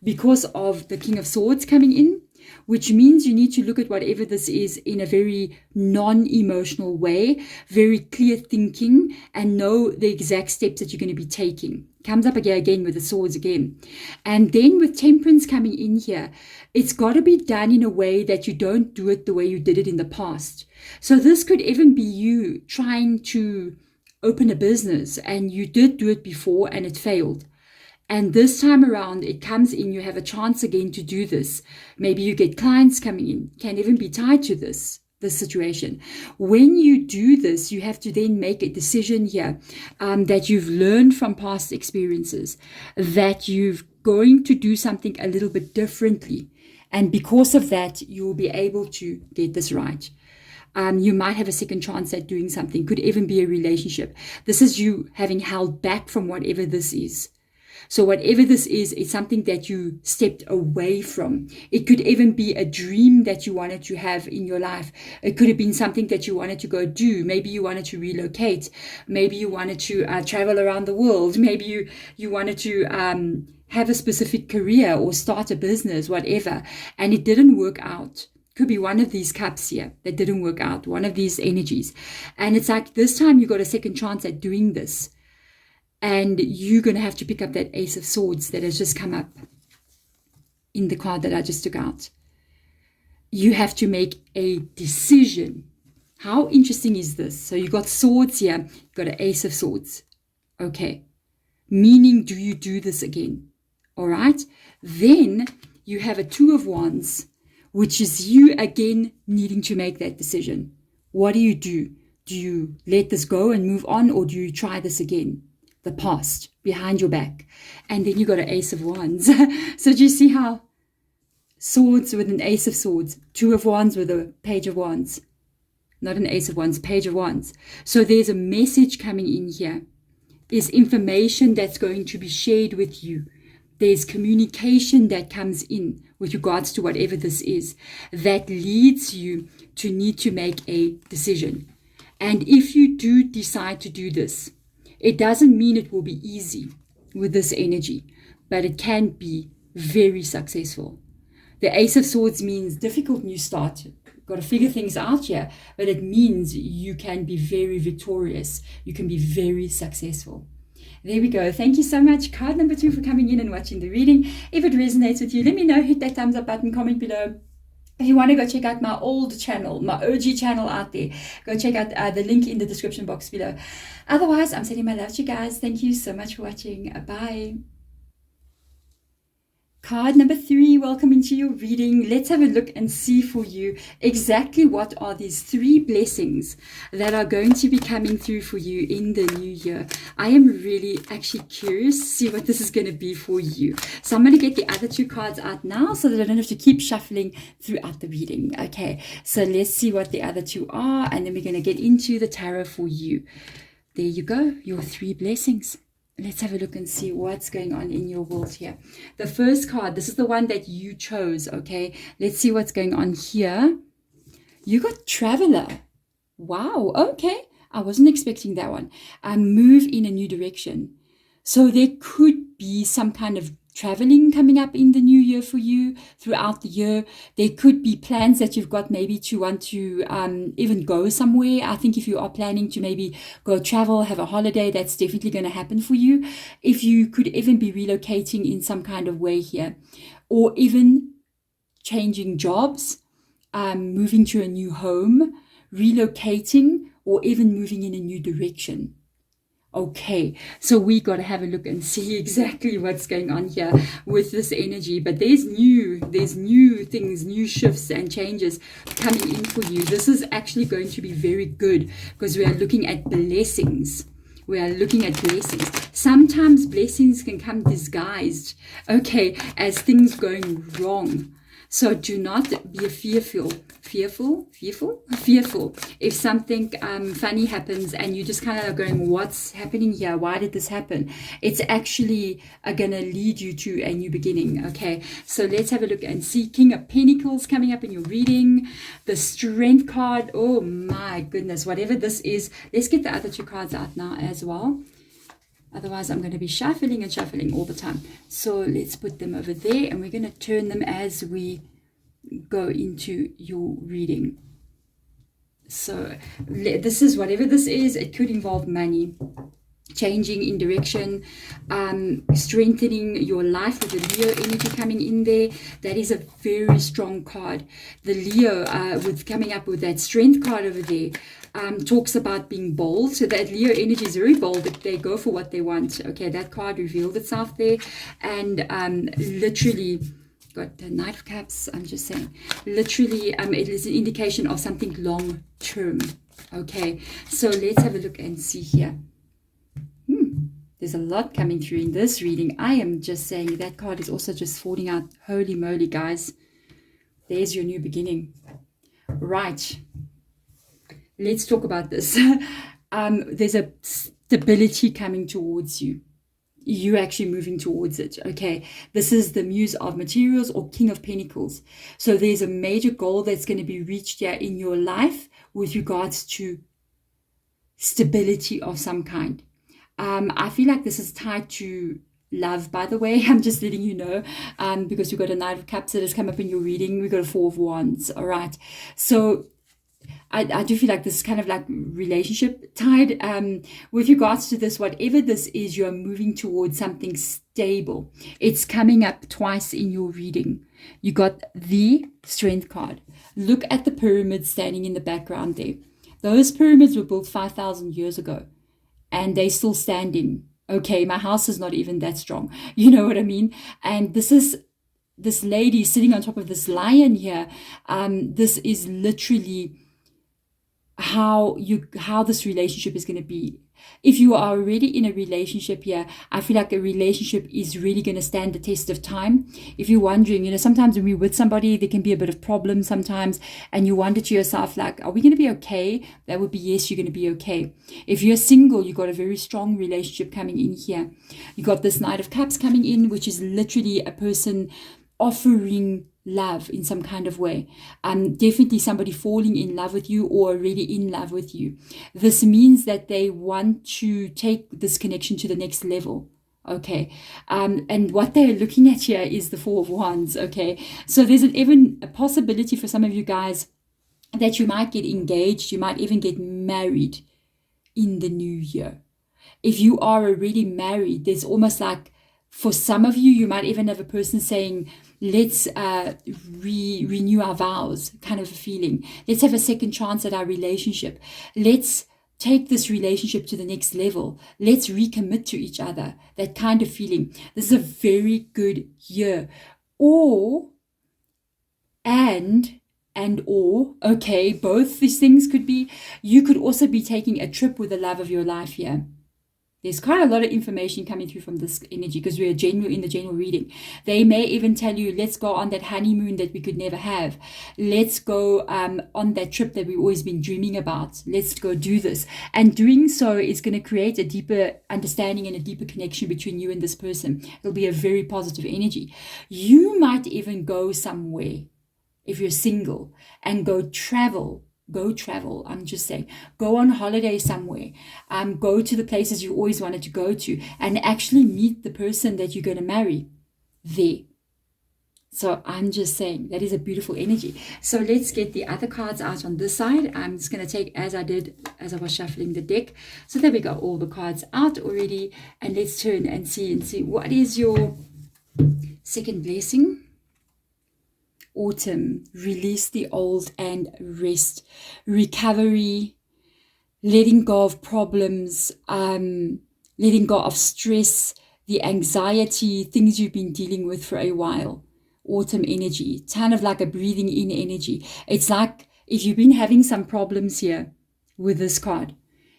because of the King of Swords coming in, which means you need to look at whatever this is in a very non-emotional way, very clear thinking, and know the exact steps that you're going to be taking. Comes up again with the swords again. And then with Temperance coming in here, it's got to be done in a way that you don't do it the way you did it in the past. So this could even be you trying to open a business and you did do it before and it failed. And this time around, it comes in, you have a chance again to do this. Maybe you get clients coming in, can even be tied to this situation. When you do this, you have to then make a decision here that you've learned from past experiences, that you're going to do something a little bit differently. And because of that, you will be able to get this right. You might have a second chance at doing something, could even be a relationship. This is you having held back from whatever this is. So whatever this is, it's something that you stepped away from. It could even be a dream that you wanted to have in your life. It could have been something that you wanted to go do. Maybe you wanted to relocate. Maybe you wanted to travel around the world. Maybe you wanted to have a specific career or start a business, whatever. And it didn't work out. Could be one of these cups here that didn't work out, one of these energies. And it's like this time you got a second chance at doing this. And you're going to have to pick up that Ace of Swords that has just come up in the card that I just took out. You have to make a decision. How interesting is this? So you got swords here. You got an Ace of Swords. Okay. Meaning, do you do this again? All right. Then you have a Two of Wands, which is you again needing to make that decision. What do you do? Do you let this go and move on, or do you try this again? The past, behind your back. And then you got an Ace of Wands. So do you see how swords with an Ace of Swords, Two of Wands with a Page of Wands, not an Ace of Wands, Page of Wands. So there's a message coming in here. There's information that's going to be shared with you. There's communication that comes in with regards to whatever this is, that leads you to need to make a decision. And if you do decide to do this, it doesn't mean it will be easy with this energy, but it can be very successful. The Ace of Swords means difficult new start. Got to figure things out here, but it means you can be very victorious. You can be very successful. There we go. Thank you so much, card number 2, for coming in and watching the reading. If it resonates with you, let me know. Hit that thumbs up button, comment below. If you want to go check out my old channel, my OG channel out there, go check out the link in the description box below. Otherwise, I'm sending my love to you guys. Thank you so much for watching. Bye. Card number 3, welcome into your reading. Let's have a look and see for you exactly what are these 3 blessings that are going to be coming through for you in the new year. I am really actually curious to see what this is going to be for you. So I'm going to get the other 2 cards out now so that I don't have to keep shuffling throughout the reading. Okay, so let's see what the other 2 are, and then we're going to get into the tarot for you. There you go, your 3 blessings. Let's have a look and see what's going on in your world here. The first card, this is the one that you chose, okay? Let's see what's going on here. You got Traveler. Wow, okay. I wasn't expecting that one. Move in a new direction. So there could be some kind of traveling coming up in the new year for you throughout the year. There could be plans that you've got maybe to want to even go somewhere. I think if you are planning to maybe go travel, have a holiday, that's definitely going to happen for you. If you could even be relocating in some kind of way here, or even changing jobs, moving to a new home, relocating, or even moving in a new direction. Okay, so we got to have a look and see exactly what's going on here with this energy. But there's new things, new shifts and changes coming in for you. This is actually going to be very good because we are looking at blessings. We are looking at blessings. Sometimes blessings can come disguised, okay, as things going wrong. So do not be fearful. If something funny happens and you just kind of are going, what's happening here? Why did this happen? It's actually going to lead you to a new beginning. Okay, so let's have a look and see. King of Pentacles coming up in your reading. The Strength card. Oh my goodness, whatever this is. Let's get the other 2 cards out now as well. Otherwise, I'm going to be shuffling and shuffling all the time. So let's put them over there, and we're going to turn them as we go into your reading. So this is whatever this is. It could involve money, changing in direction, strengthening your life with the Leo energy coming in there. That is a very strong card. The Leo with coming up with that Strength card over there. Talks about being bold. So that Leo energy is very bold. They go for what they want. Okay, that card revealed itself there. And literally got the Knight of Cups. I'm just saying, literally, it is an indication of something long term. Okay, so let's have a look and see here. There's a lot coming through in this reading. I am just saying that card is also just falling out. Holy moly, guys. There's your new beginning. Right. Let's talk about this. There's a stability coming towards you. You're actually moving towards it. Okay, this is the Muse of Materials or King of Pentacles. So there's a major goal that's going to be reached here in your life with regards to stability of some kind. I feel like this is tied to love, by the way. I'm just letting you know, because we've got a Knight of Cups that has come up in your reading. We've got a 4 of Wands. All right, so I do feel like this is kind of like relationship tied. With regards to this, whatever this is, you're moving towards something stable. It's coming up twice in your reading. You got the Strength card. Look at the pyramids standing in the background there. Those pyramids were built 5,000 years ago, and they're still standing. Okay, my house is not even that strong. You know what I mean? And this is this lady sitting on top of this lion here. This is literally how this relationship is going to be. If you are already in a relationship here, I feel like a relationship is really going to stand the test of time. If you're wondering, sometimes when we're with somebody, there can be a bit of problem sometimes, and you wonder to yourself, like, are we going to be okay? That would be yes, you're going to be okay. If you're single, you've got a very strong relationship coming in here. You got this Knight of Cups coming in, which is literally a person offering love in some kind of way. Definitely somebody falling in love with you or already in love with you. This means that they want to take this connection to the next level. Okay. And what they're looking at here is the Four of Wands. Okay. So there's even a possibility for some of you guys that you might get engaged. You might even get married in the new year. If you are already married, there's almost like, for some of you, you might even have a person saying, let's renew our vows, kind of a feeling. Let's have a second chance at our relationship. Let's take this relationship to the next level. Let's recommit to each other. That kind of feeling. This is a very good year. Or, okay, both these things could be. You could also be taking a trip with the love of your life here. There's quite a lot of information coming through from this energy because we're in the general reading. They may even tell you, let's go on that honeymoon that we could never have. Let's go on that trip that we've always been dreaming about. Let's go do this. And doing so is going to create a deeper understanding and a deeper connection between you and this person. It'll be a very positive energy. You might even go somewhere, if you're single, and go travel. I'm just saying, go on holiday somewhere, go to the places you always wanted to go to, and actually meet the person that you're going to marry there. So I'm just saying that is a beautiful energy. So let's get the other cards out on this side. I'm just going to take as I was shuffling the deck. So there we go, all the cards out already, and let's turn and see what is your second blessing. Autumn, release the old and rest, recovery, letting go of problems, letting go of stress, the anxiety, things you've been dealing with for a while. Autumn energy, kind of like a breathing in energy. It's like if you've been having some problems here with this card,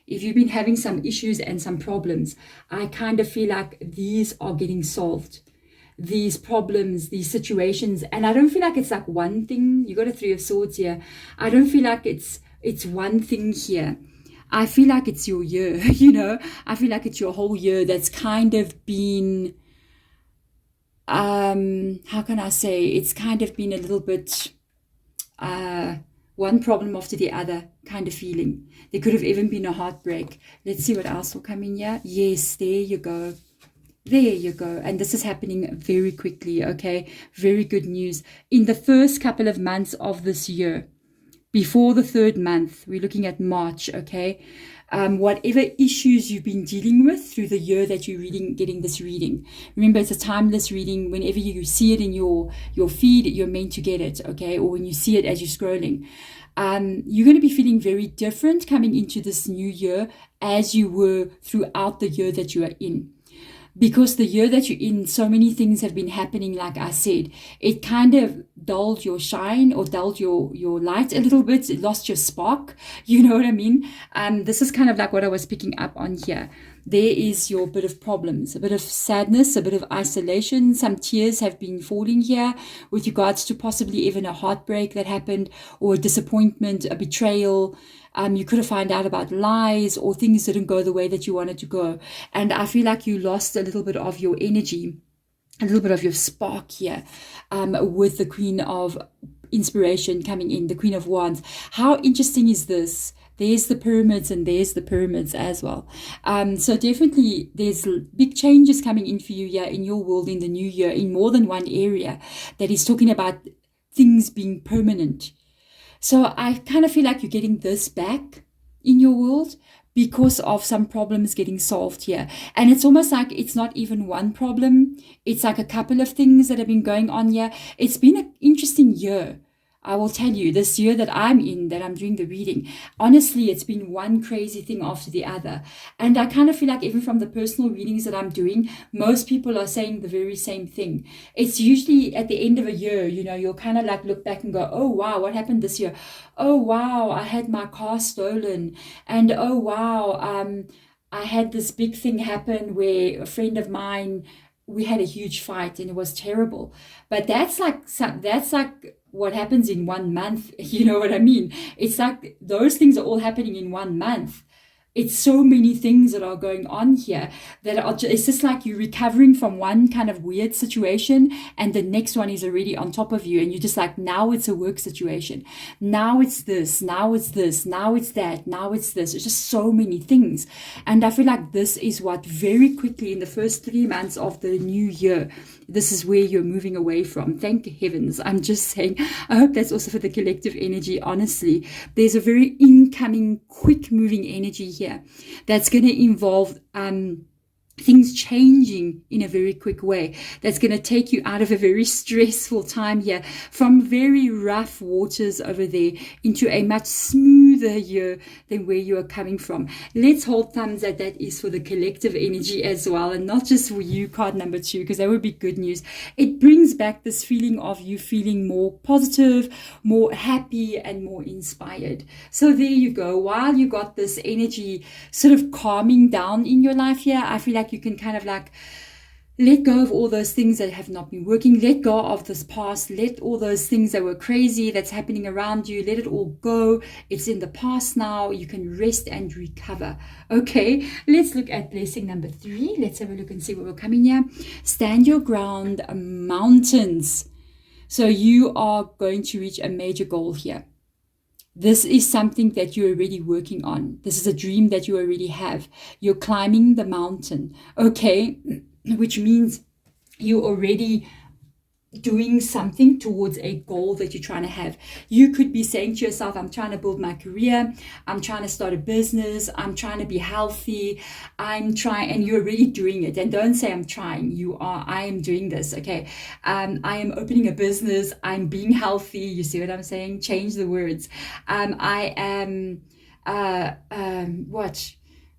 if you've been having some issues and some problems, I kind of feel like these are getting solved. These problems, these situations, and I don't feel like it's like one thing. You got a Three of Swords here. I don't feel like it's one thing here. I feel like it's your year, I feel like it's your whole year that's kind of been, how can I say, it's kind of been a little bit, one problem after the other kind of feeling. There could have even been a heartbreak. Let's see what else will come in here. Yes, there you go. There you go. And this is happening very quickly, okay? Very good news. In the first couple of months of this year, before the third month, we're looking at March, okay? Whatever issues you've been dealing with through the year that you're getting this reading. Remember, it's a timeless reading. Whenever you see it in your feed, you're meant to get it, okay? Or when you see it as you're scrolling. You're going to be feeling very different coming into this new year as you were throughout the year that you are in. Because the year that you're in, so many things have been happening, like I said. It kind of dulled your shine or dulled your light a little bit. It lost your spark. You know what I mean? This is kind of like what I was picking up on here. There is your bit of problems, a bit of sadness, a bit of isolation. Some tears have been falling here with regards to possibly even a heartbreak that happened, or a disappointment, a betrayal. You could have found out about lies, or things didn't go the way that you wanted to go. And I feel like you lost a little bit of your energy, a little bit of your spark here, with the Queen of Inspiration coming in, the Queen of Wands. How interesting is this? There's the pyramids and there's the pyramids as well. So definitely there's big changes coming in for you here in your world in the new year, in more than one area that is talking about things being permanent. So I kind of feel like you're getting this back in your world because of some problems getting solved here. And it's almost like it's not even one problem. It's like a couple of things that have been going on here. It's been an interesting year. I will tell you, this year that I'm in, that I'm doing the reading, honestly, it's been one crazy thing after the other. And I kind of feel like even from the personal readings that I'm doing, most people are saying the very same thing. It's usually at the end of a year, you'll kind of like look back and go, oh, wow, what happened this year? Oh, wow, I had my car stolen. And oh, wow, I had this big thing happen where a friend of mine, we had a huge fight and it was terrible. But that's like what happens in 1 month. You know what I mean? It's like those things are all happening in 1 month. it's so many things that are going on here that are it's just like you're recovering from one kind of weird situation and the next one is already on top of you, and you're just like, now it's a work situation, now it's this, now it's this, now it's that, now it's this. It's just so many things. And I feel like this is what very quickly in the first 3 months of the new year, this is where you're moving away from. Thank heavens. I'm just saying, I hope that's also for the collective energy. Honestly, there's a very incoming, quick moving energy here that's going to involve things changing in a very quick way. That's going to take you out of a very stressful time here, from very rough waters over there into a much smoother year than where you are coming from. Let's hold thumbs that that is for the collective energy as well, and not just for you, card number 2, because that would be good news. It brings back this feeling of you feeling more positive, more happy, and more inspired. So there you go. While you got this energy sort of calming down in your life here, I feel like you can kind of like let go of all those things that have not been working. Let go of this past. Let all those things that were crazy that's happening around you, let it all go. It's in the past now. You can rest and recover. Okay, let's look at blessing number 3. Let's have a look and see what will come in here. Stand your ground, mountains. So you are going to reach a major goal here. This is something that you're already working on. This is a dream that you already have. You're climbing the mountain, okay? Which means you're already doing something towards a goal that you're trying to have. You could be saying to yourself, I'm trying to build my career, I'm trying to start a business, I'm trying to be healthy, I'm trying, and you're already doing it. And don't say I'm trying, you are. I am doing this, okay? I am opening a business, I'm being healthy. You see what I'm saying? Change the words. I am what?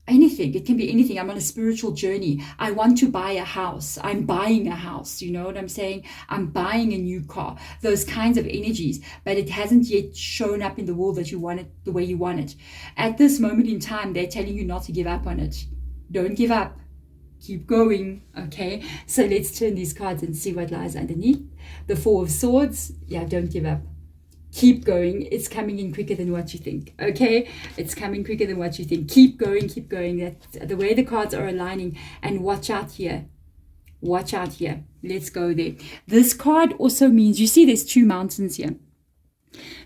Anything. It can be anything. I'm on a spiritual journey. I want to buy a house. I'm buying a house. You know what I'm saying? I'm buying a new car. Those kinds of energies, but it hasn't yet shown up in the world that you want it the way you want it. At this moment in time, they're telling you not to give up on it. Don't give up. Keep going. Okay. So let's turn these cards and see what lies underneath. The 4 of Swords. Yeah, don't give up. Keep going. It's coming in quicker than what you think. Okay, it's coming quicker than what you think. Keep going, keep going. That's the way the cards are aligning. And watch out here. Watch out here. Let's go there. This card also means, you see there's 2 mountains here.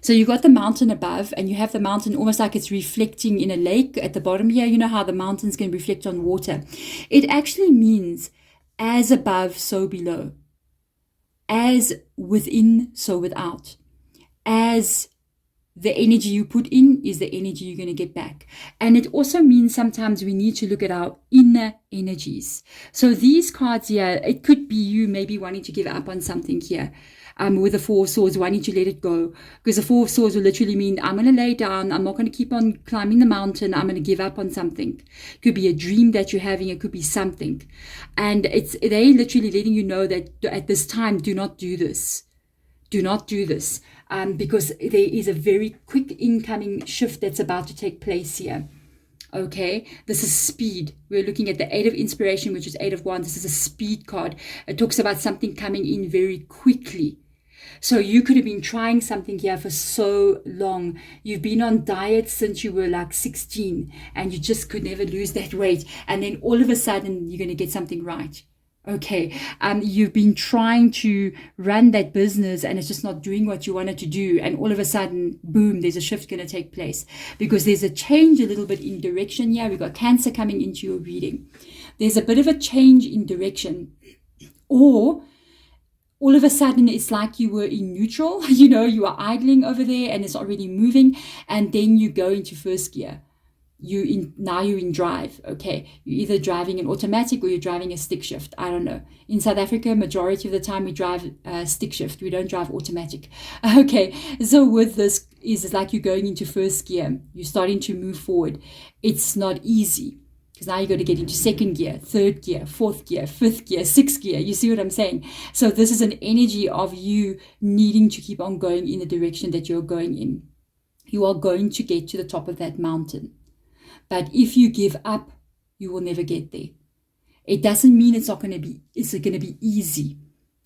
So you got the mountain above, and you have the mountain almost like it's reflecting in a lake at the bottom here. You know how the mountains can reflect on water. It actually means as above, so below. As within, so without. As the energy you put in is the energy you're going to get back. And it also means sometimes we need to look at our inner energies. So these cards here, it could be you maybe wanting to give up on something here. With the 4 of Swords, wanting to let it go. Because the 4 of Swords will literally mean, I'm going to lay down. I'm not going to keep on climbing the mountain. I'm going to give up on something. It could be a dream that you're having. It could be something. And they literally letting you know that at this time, do not do this. Do not do this. Because there is a very quick incoming shift that's about to take place here. Okay, this is speed. We're looking at the 8 of Inspiration, which is 8 of Wands. This is a speed card. It talks about something coming in very quickly. So you could have been trying something here for so long. You've been on diet since you were like 16 and you just could never lose that weight. And then all of a sudden you're going to get something right. Okay, you've been trying to run that business and it's just not doing what you wanted to do, and all of a sudden, boom, there's a shift going to take place because there's a change a little bit in direction here. We've got Cancer coming into your reading. There's a bit of a change in direction, or all of a sudden it's like you were in neutral, you are idling over there and it's not really moving, and then you go into first gear. Now you're in drive. Okay, you're either driving an automatic or you're driving a stick shift. I don't know. In South Africa, majority of the time we drive stick shift. We don't drive automatic. Okay, so with this is like you're going into first gear. You're starting to move forward. It's not easy because now you got to get into second gear, third gear, fourth gear, fifth gear, sixth gear. You see what I'm saying? So this is an energy of you needing to keep on going in the direction that you're going in. You are going to get to the top of that mountain. But if you give up, you will never get there. It doesn't mean it's going to be easy.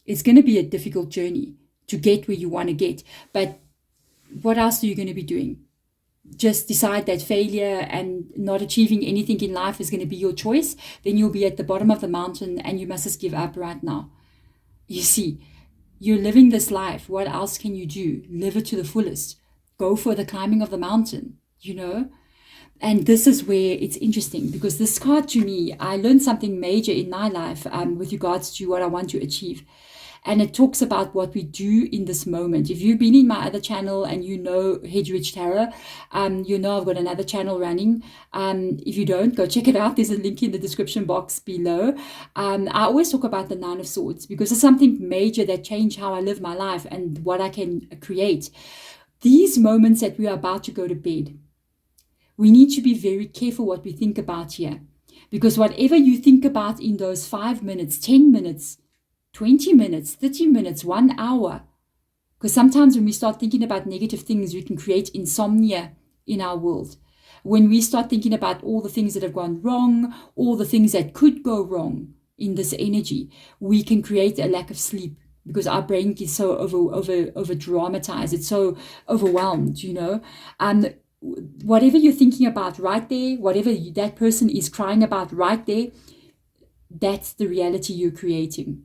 It's going to be a difficult journey to get where you want to get. But what else are you going to be doing? just decide that failure and not achieving anything in life is going to be your choice, then you'll be at the bottom of the mountain and you must just give up right now. You see, you're living this life. What else can you do? Live it to the fullest. Go for the climbing of the mountain, you know? And this is where it's interesting, because this card, to me, I learned something major in my life with regards to what I want to achieve. And it talks about what we do in this moment. If you've been in my other channel and you know Hedge Witch Tarot, you know I've got another channel running. If you don't, go check it out. There's a link in the description box below. I always talk about the Nine of Swords because it's something major that changed how I live my life and what I can create. These moments that we are about to go to bed, we need to be very careful what we think about here. Because whatever you think about in those 5 minutes, 10 minutes, 20 minutes, 30 minutes, 1 hour. Because sometimes when we start thinking about negative things, we can create insomnia in our world. When we start thinking about all the things that have gone wrong, all the things that could go wrong in this energy, we can create a lack of sleep because our brain is so over dramatized. It's so overwhelmed, you know. Whatever you're thinking about right there, whatever that person is crying about right there, that's the reality you're creating.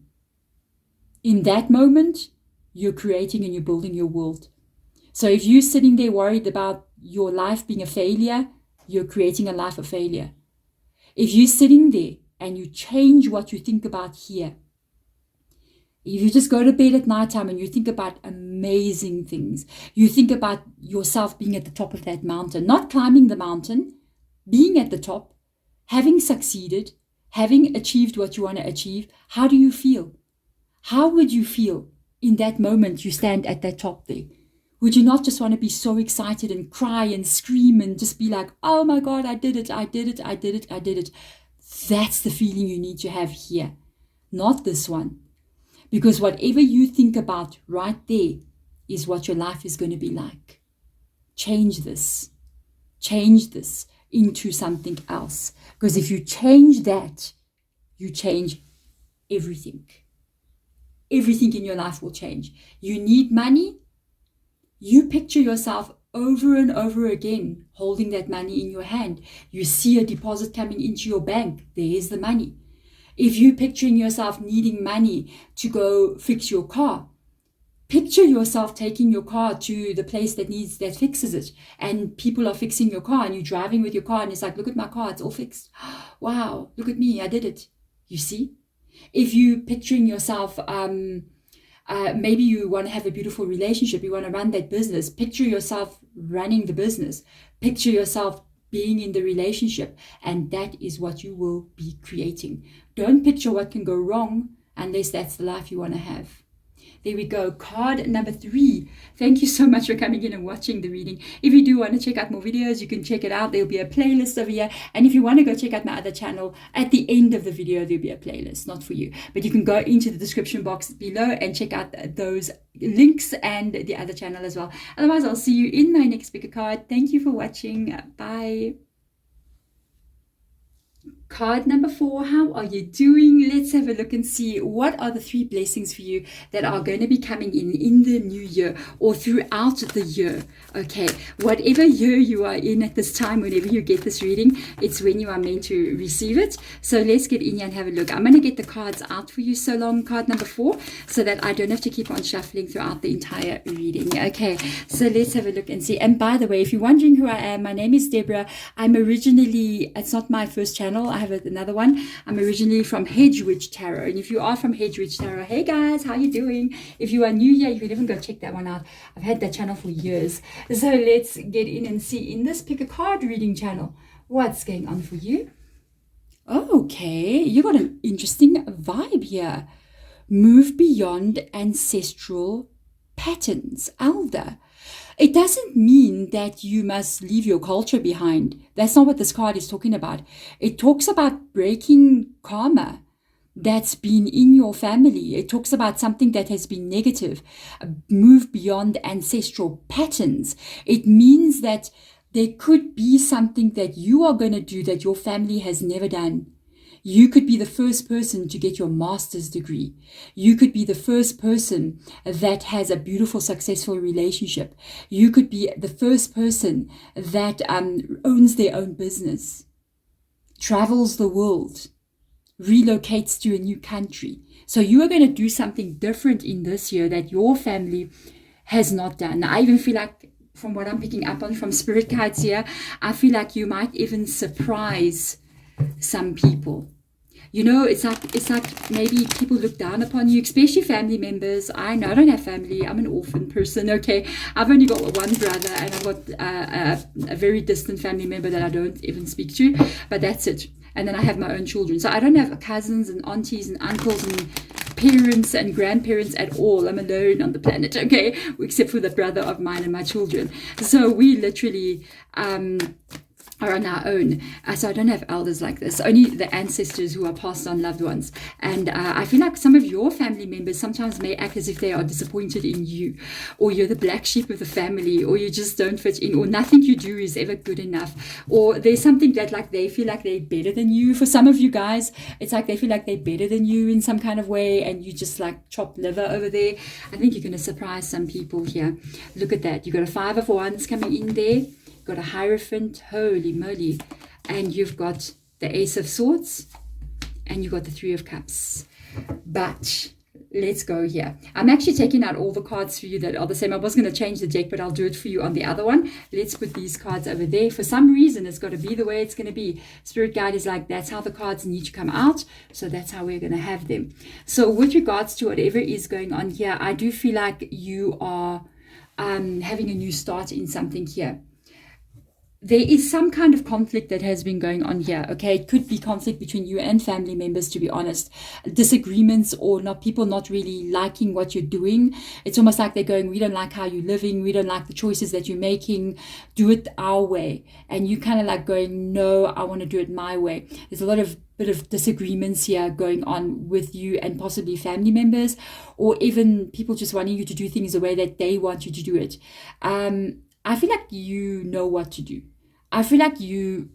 In that moment, you're creating and you're building your world. So if you're sitting there worried about your life being a failure, you're creating a life of failure. If you're sitting there and you change what you think about here, if you just go to bed at nighttime and you think about amazing things, you think about yourself being at the top of that mountain, not climbing the mountain, being at the top, having succeeded, having achieved what you want to achieve, how do you feel? How would you feel in that moment you stand at that top there? Would you not just want to be so excited and cry and scream and just be like, oh my God, I did it, I did it, I did it, I did it. That's the feeling you need to have here, not this one. Because whatever you think about right there is what your life is going to be like. Change this into something else. Because if you change that, you change everything. Everything in your life will change. You need money. You picture yourself over and over again holding that money in your hand. You see a deposit coming into your bank. There's the money. If you're picturing yourself needing money to go fix your car, picture yourself taking your car to the place that fixes it, and people are fixing your car and you're driving with your car and it's like, look at my car, it's all fixed. Wow, look at me, I did it. You see? If you're picturing yourself, maybe you want to have a beautiful relationship, you want to run that business, picture yourself running the business, picture yourself being in the relationship, and that is what you will be creating. Don't picture what can go wrong unless that's the life you want to have. There we go. Card number 3. Thank you so much for coming in and watching the reading. If you do want to check out more videos, you can check it out. There'll be a playlist over here. And if you want to go check out my other channel, at the end of the video, there'll be a playlist, not for you. But you can go into the description box below and check out those links and the other channel as well. Otherwise, I'll see you in my next picker card. Thank you for watching. Bye. Card number 4, how are you doing? Let's have a look and see what are the 3 blessings for you that are going to be coming in the new year or throughout the year. Okay, whatever year you are in at this time, whenever you get this reading, it's when you are meant to receive it. So let's get in here and have a look. I'm going to get the cards out for you so long, card number 4, so that I don't have to keep on shuffling throughout the entire reading. Okay, so let's have a look and see. And by the way, if you're wondering who I am, my name is Deborah. I'm originally, it's not my first channel, I have another one. I'm originally from Hedge Witch Tarot, and if you are from Hedge Witch Tarot, hey guys, how you doing? If you are new here, you can even go check that one out. I've had that channel for years. So let's get in and see in this pick a card reading channel what's going on for you. Okay, you got an interesting vibe here. Move beyond ancestral patterns, elder. It doesn't mean that you must leave your culture behind. That's not what this card is talking about. It talks about breaking karma that's been in your family. It talks about something that has been negative. Move beyond ancestral patterns. It means that there could be something that you are going to do that your family has never done. You could be the first person to get your master's degree. You could be the first person that has a beautiful, successful relationship. You could be the first person that owns their own business, travels the world, relocates to a new country. So you are going to do something different in this year that your family has not done. I even feel like, from what I'm picking up on from spirit guides here, I feel like you might even surprise some people. You know, it's like maybe people look down upon you, especially family members. I know I don't have family. I'm an orphan person, okay? I've only got one brother, and I've got a very distant family member that I don't even speak to, but that's it. And then I have my own children. So I don't have cousins and aunties and uncles and parents and grandparents at all. I'm alone on the planet, okay? Except for the brother of mine and my children. So we literally are on our own. So I don't have elders like this, only the ancestors who are passed on loved ones. And I feel like some of your family members sometimes may act as if they are disappointed in you, or you're the black sheep of the family, or you just don't fit in, or nothing you do is ever good enough, or there's something that like they feel like they're better than you. For some of you guys, it's like they feel like they're better than you in some kind of way, and you just like chop liver over there. I think you're going to surprise some people here. Look at that. You've got a 5 of Wands coming in there. Got a Hierophant, holy moly, and you've got the Ace of Swords, and you've got the 3 of Cups. But let's go here. I'm actually taking out all the cards for you that are the same. I was going to change the deck, but I'll do it for you on the other one. Let's put these cards over there. For some reason, it's got to be the way it's going to be. Spirit guide is like, that's how the cards need to come out, so that's how we're going to have them. So with regards to whatever is going on here, I do feel like you are having a new start in something here. There is some kind of conflict that has been going on here, okay? It could be conflict between you and family members, to be honest. Disagreements, or not, people not really liking what you're doing. It's almost like they're going, we don't like how you're living, we don't like the choices that you're making, do it our way. And you kind of like going, no, I want to do it my way. There's a lot of bit of disagreements here going on with you and possibly family members, or even people just wanting you to do things the way that they want you to do it. I feel like you know what to do. I feel like you're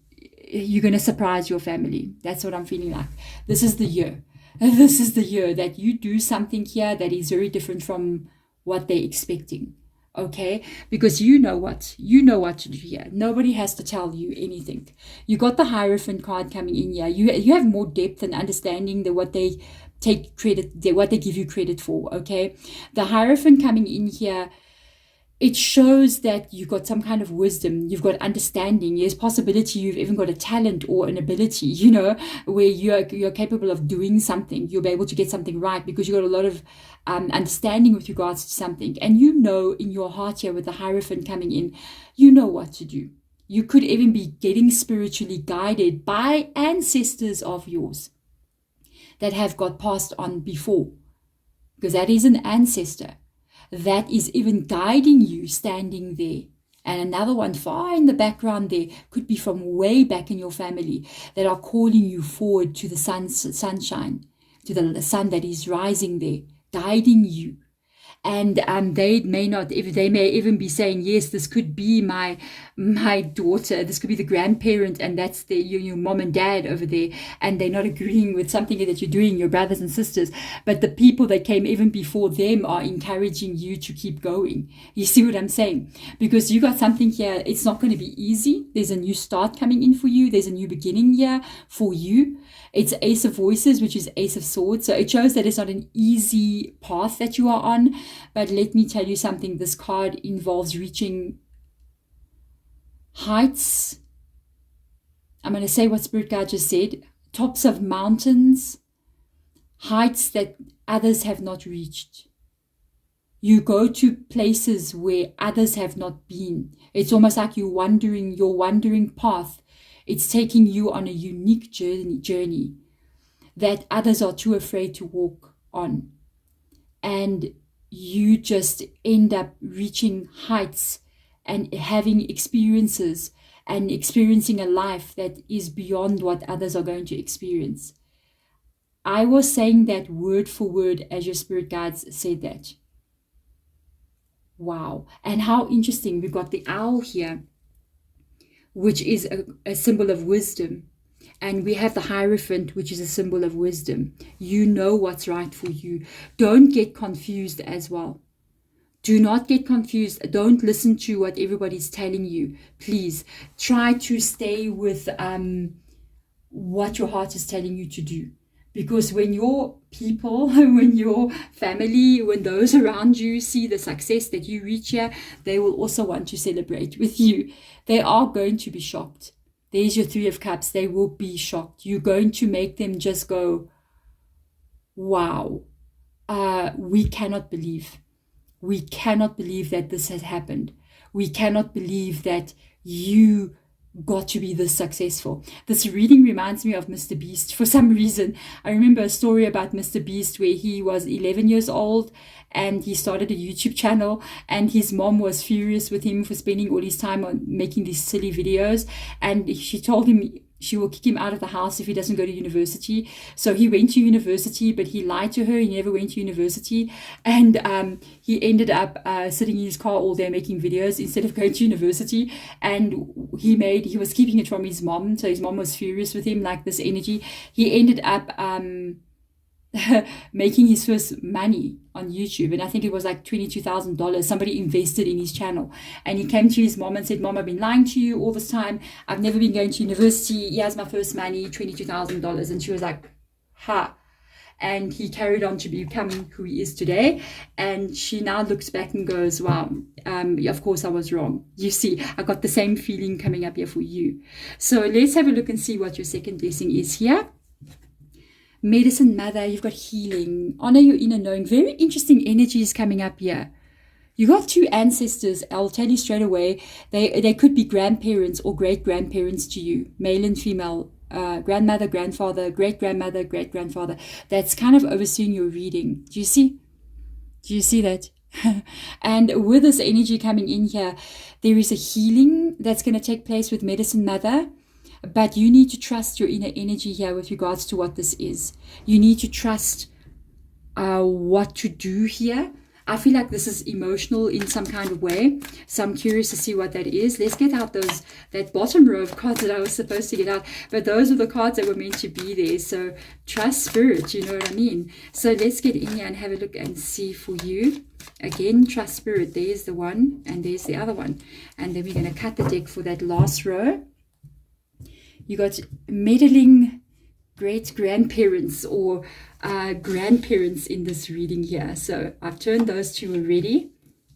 going to surprise your family. That's what I'm feeling like. This is the year. This is the year that you do something here that is very different from what they're expecting. Okay? Because you know what to do here. Nobody has to tell you anything. You got the Hierophant card coming in here. You have more depth and understanding than what they take credit, what they give you credit for. Okay? The Hierophant coming in here, it shows that you've got some kind of wisdom, you've got understanding, there's possibility you've even got a talent or an ability, you know, where you're capable of doing something. You'll be able to get something right because you've got a lot of understanding with regards to something. And you know in your heart here with the Hierophant coming in, you know what to do. You could even be getting spiritually guided by ancestors of yours that have got passed on before, because that is an ancestor that is even guiding you standing there. And another one far in the background there could be from way back in your family that are calling you forward to the sunshine, to the sun that is rising there, guiding you. And they may even be saying, yes, this could be my daughter, this could be the grandparent, and that's your mom and dad over there, and they're not agreeing with something that you're doing, your brothers and sisters, but the people that came even before them are encouraging you to keep going. You see what I'm saying? Because you got something here, it's not going to be easy. There's a new start coming in for you. There's a new beginning here for you. It's Ace of Voices, which is Ace of Swords. So it shows that it's not an easy path that you are on. But let me tell you something. This card involves reaching heights. I'm going to say what Spirit Guide just said. Tops of mountains. Heights that others have not reached. You go to places where others have not been. It's almost like you're wandering your wandering path. It's taking you on a unique journey that others are too afraid to walk on. And you just end up reaching heights and having experiences and experiencing a life that is beyond what others are going to experience. I was saying that word for word as your spirit guides said that. Wow. And how interesting. We've got the owl here, which is a symbol of wisdom. And we have the Hierophant, which is a symbol of wisdom. You know what's right for you. Don't get confused as well. Do not get confused. Don't listen to what everybody's telling you. Please try to stay with what your heart is telling you to do. Because when your people, when your family, when those around you see the success that you reach here, they will also want to celebrate with you. They are going to be shocked. There's your Three of Cups. They will be shocked. You're going to make them just go, wow, we cannot believe. We cannot believe that this has happened. We cannot believe that you got to be this successful. This reading reminds me of Mr. Beast for some reason. I remember a story about Mr. Beast where he was 11 years old and he started a YouTube channel, and his mom was furious with him for spending all his time on making these silly videos, and she told him she will kick him out of the house if he doesn't go to university. So he went to university, but he lied to her. He never went to university. And he ended up sitting in his car all day making videos instead of going to university. And he was keeping it from his mom. So his mom was furious with him, like this energy. He ended up making his first money on YouTube, and I think it was like $22,000. Somebody invested in his channel, and he came to his mom and said, "Mom, I've been lying to you all this time. I've never been going to university. Here's my first money, $22,000." And she was like, "Ha." And he carried on to becoming who he is today. And she now looks back and goes, wow, of course I was wrong. You see, I got the same feeling coming up here for you. So let's have a look and see what your second blessing is here. Medicine Mother, you've got healing. Honor your inner knowing. Very interesting energies coming up here. You got two ancestors. I'll tell you straight away. They could be grandparents or great-grandparents to you. Male and female. Grandmother, grandfather, great-grandmother, great-grandfather. That's kind of overseeing your reading. Do you see? Do you see that? And with this energy coming in here, there is a healing that's going to take place with Medicine Mother. But you need to trust your inner energy here with regards to what this is. You need to trust what to do here. I feel like this is emotional in some kind of way. So I'm curious to see what that is. Let's get out that bottom row of cards that I was supposed to get out. But those are the cards that were meant to be there. So trust spirit, you know what I mean? So let's get in here and have a look and see for you. Again, trust spirit. There's the one and there's the other one. And then we're going to cut the deck for that last row. You got meddling great-grandparents or grandparents in this reading here. So I've turned those two already.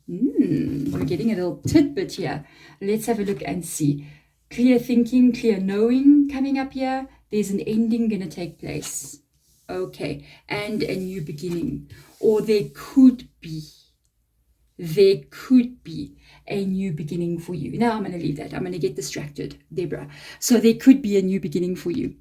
We're getting a little tidbit here. Let's have a look and see. Clear thinking, clear knowing coming up here. There's an ending going to take place. Okay. And a new beginning. Or there could be a new beginning for you. Now I'm going to leave that. I'm going to get distracted, Deborah. So there could be a new beginning for you.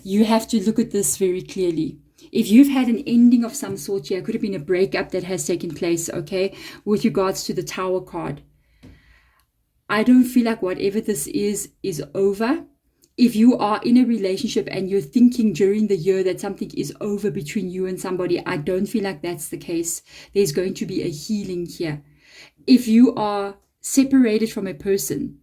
You have to look at this very clearly. If you've had an ending of some sort here, it could have been a breakup that has taken place, okay, with regards to the Tower card. I don't feel like whatever this is over. If you are in a relationship and you're thinking during the year that something is over between you and somebody, I don't feel like that's the case. There's going to be a healing here. If you are separated from a person,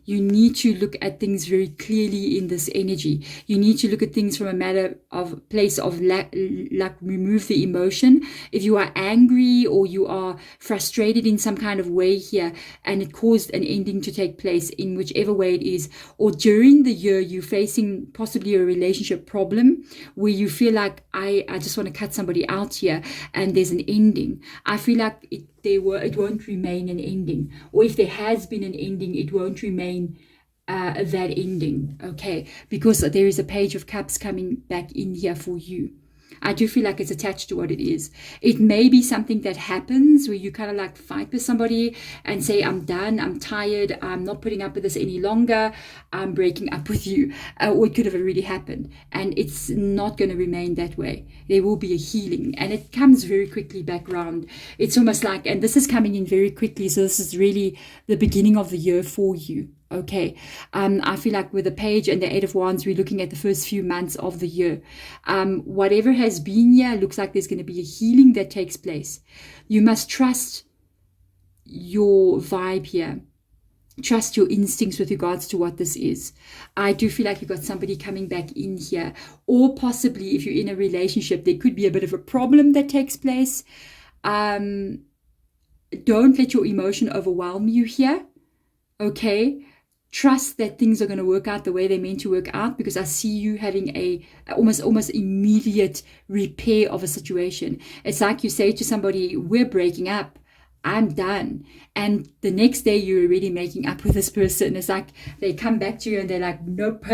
you need to look at things very clearly in this energy. You need to look at things from a matter of place of remove the emotion. If you are angry or you are frustrated in some kind of way here and it caused an ending to take place in whichever way it is, or during the year you're facing possibly a relationship problem where you feel like I just want to cut somebody out here and there's an ending. I feel like it won't remain an ending, or if there has been an ending, it won't remain that ending, okay? Because there is a Page of Cups coming back in here for you. I do feel like it's attached to what it is. It may be something that happens where you kind of like fight with somebody and say, I'm done, I'm tired, I'm not putting up with this any longer, I'm breaking up with you. Or it could have already happened. And it's not going to remain that way. There will be a healing. And it comes very quickly back round. It's almost like, and this is coming in very quickly, so this is really the beginning of the year for you. Okay, I feel like with the Page and the Eight of Wands, we're looking at the first few months of the year. Whatever has been here, looks like there's going to be a healing that takes place. You must trust your vibe here. trust your instincts with regards to what this is. I do feel like you've got somebody coming back in here, or possibly if you're in a relationship, there could be a bit of a problem that takes place. Don't let your emotion overwhelm you here. Okay, trust that things are going to work out the way they're meant to work out, because I see you having a almost immediate repair of a situation. It's like you say to somebody, we're breaking up, I'm done. And the next day you're already making up with this person. It's like they come back to you and they're like, nope,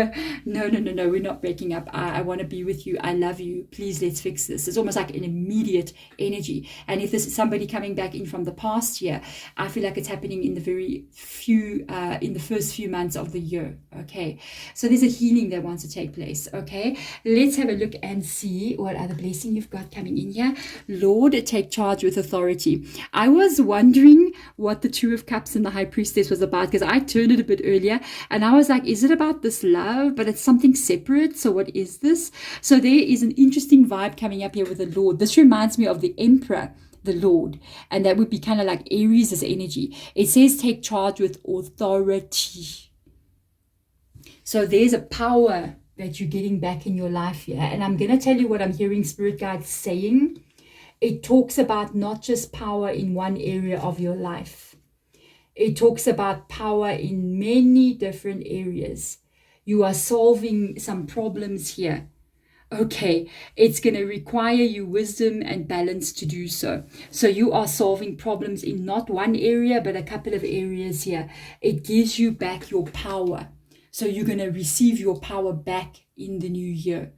no, we're not breaking up. I want to be with you. I love you. Please, let's fix this. It's almost like an immediate energy. And if this is somebody coming back in from the past here, I feel like it's happening in the in the first few months of the year. Okay. So there's a healing that wants to take place. Okay. Let's have a look and see what other blessing you've got coming in here. Lord, take charge with authority. I was wondering what the Two of Cups and the High Priestess was about, because I turned it a bit earlier and I was like, is it about this love? But it's something separate. So what is this? So there is an interesting vibe coming up here with the Lord. This reminds me of the Emperor, the Lord, and that would be kind of like Aries' energy. It says take charge with authority. So there's a power that you're getting back in your life here. And I'm going to tell you what I'm hearing Spirit Guides saying. It talks about not just power in one area of your life. It talks about power in many different areas. You are solving some problems here. Okay, it's going to require you wisdom and balance to do so. So you are solving problems in not one area, but a couple of areas here. It gives you back your power. So you're going to receive your power back in the new year.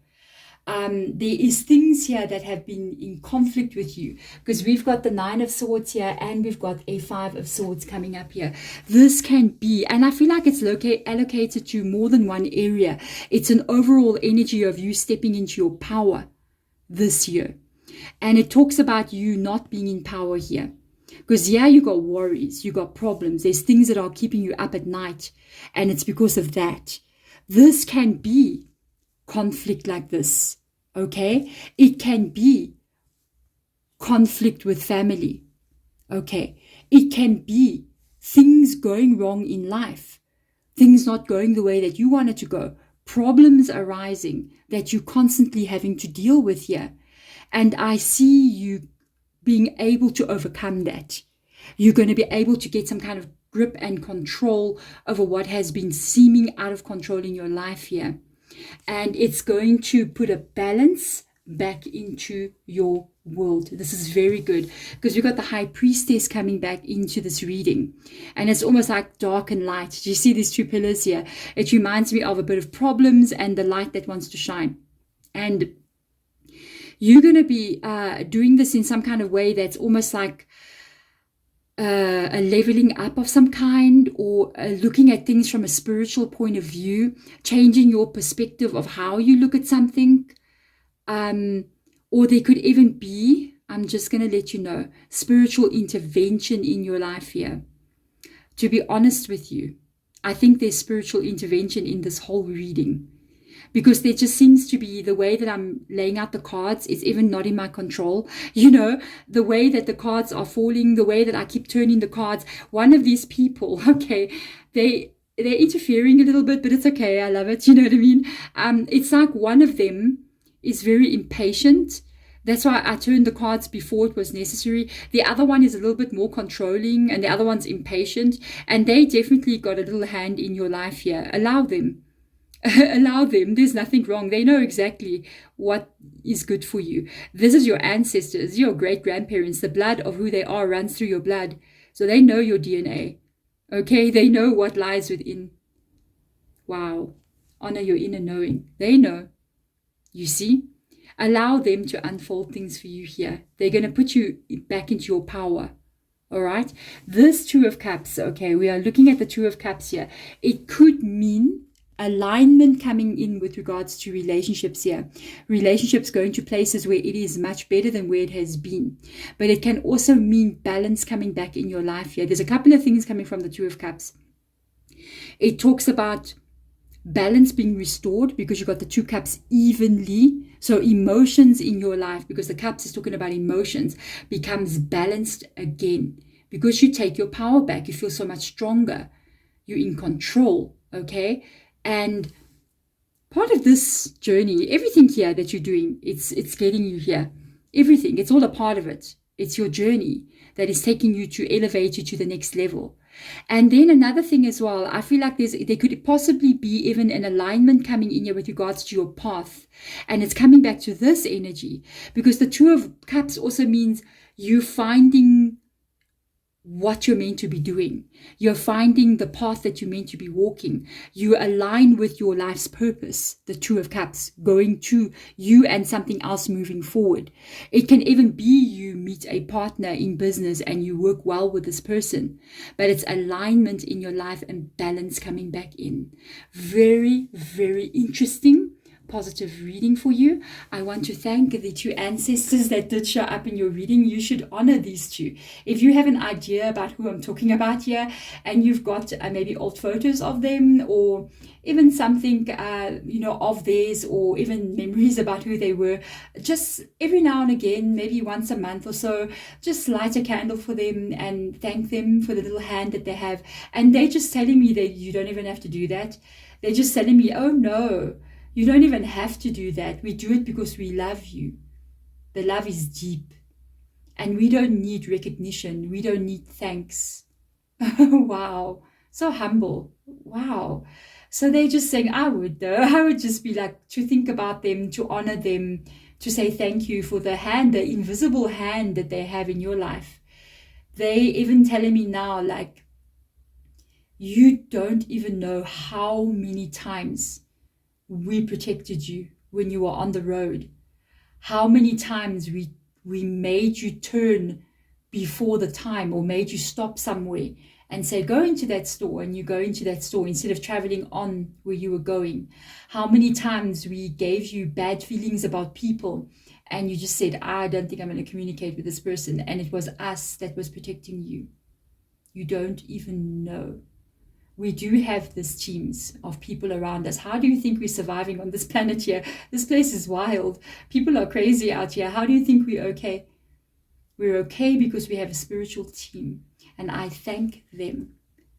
There is things here that have been in conflict with you, because we've got the Nine of Swords here and we've got a Five of Swords coming up here. This can be, and I feel like it's allocated to more than one area. It's an overall energy of you stepping into your power this year. And it talks about you not being in power here. Because yeah, you got worries, you got problems. There's things that are keeping you up at night. And it's because of that. This can be conflict like this, okay? It can be conflict with family, okay? It can be things going wrong in life, things not going the way that you want it to go, problems arising that you're constantly having to deal with here. And I see you being able to overcome that. You're going to be able to get some kind of grip and control over what has been seeming out of control in your life here. And it's going to put a balance back into your world. This is very good, because we've got the High Priestess coming back into this reading. And it's almost like dark and light. Do you see these two pillars here? It reminds me of a bit of problems and the light that wants to shine. And you're going to be doing this in some kind of way that's almost like a leveling up of some kind, or looking at things from a spiritual point of view, changing your perspective of how you look at something. Or there could even be, I'm just going to let you know, spiritual intervention in your life here. To be honest with you, I think there's spiritual intervention in this whole reading. Because there just seems to be, the way that I'm laying out the cards is even not in my control. You know, the way that the cards are falling, the way that I keep turning the cards. One of these people, okay, they're interfering a little bit, but it's okay. I love it. You know what I mean? It's like one of them is very impatient. That's why I turned the cards before it was necessary. The other one is a little bit more controlling, and the other one's impatient. And they definitely got a little hand in your life here. Allow them. Allow them. There's nothing wrong. They know exactly what is good for you. This is your ancestors, your great-grandparents. The blood of who they are runs through your blood. So they know your DNA. Okay? They know what lies within. Wow. Honor your inner knowing. They know. You see? Allow them to unfold things for you here. They're going to put you back into your power. All right? This Two of Cups, okay, we are looking at the Two of Cups here. It could mean alignment coming in with regards to relationships here. Relationships going to places where it is much better than where it has been. But it can also mean balance coming back in your life here. There's a couple of things coming from the Two of Cups. It talks about balance being restored, because you've got the Two Cups evenly. So emotions in your life, because the Cups is talking about emotions, becomes balanced again. Because you take your power back, you feel so much stronger. You're in control, okay? And part of this journey, everything here that you're doing, it's getting you here. Everything, it's all a part of it. It's your journey that is taking you to elevate you to the next level. And then another thing as well, I feel like there could possibly be even an alignment coming in here with regards to your path. And it's coming back to this energy, because the Two of Cups also means you finding what you're meant to be doing. You're finding the path that you're meant to be walking. You align with your life's purpose, the Two of Cups, going to you and something else moving forward. It can even be you meet a partner in business and you work well with this person, but it's alignment in your life and balance coming back in. Very, very interesting. Positive reading for you. I want to thank the two ancestors that did show up in your reading. You should honor these two. If you have an idea about who I'm talking about here, and you've got maybe old photos of them, or even something of theirs, or even memories about who they were, just every now and again, maybe once a month or so, just light a candle for them and thank them for the little hand that they have. And they're just telling me that you don't even have to do that. They're just telling me, oh no, you don't even have to do that. We do it because we love you. The love is deep. And we don't need recognition. We don't need thanks. Wow. So humble. Wow. So they're just saying, I would though. I would just be like, to think about them, to honor them, to say thank you for the hand, the invisible hand that they have in your life. They even telling me now, like, you don't even know how many times we protected you when you were on the road. How many times we made you turn before the time, or made you stop somewhere and say, go into that store, and you go into that store instead of traveling on where you were going. How many times we gave you bad feelings about people and you just said, I don't think I'm going to communicate with this person, and it was us that was protecting you. You don't even know. We do have these teams of people around us. How do you think we're surviving on this planet here? This place is wild. People are crazy out here. How do you think we're okay? We're okay because we have a spiritual team. And I thank them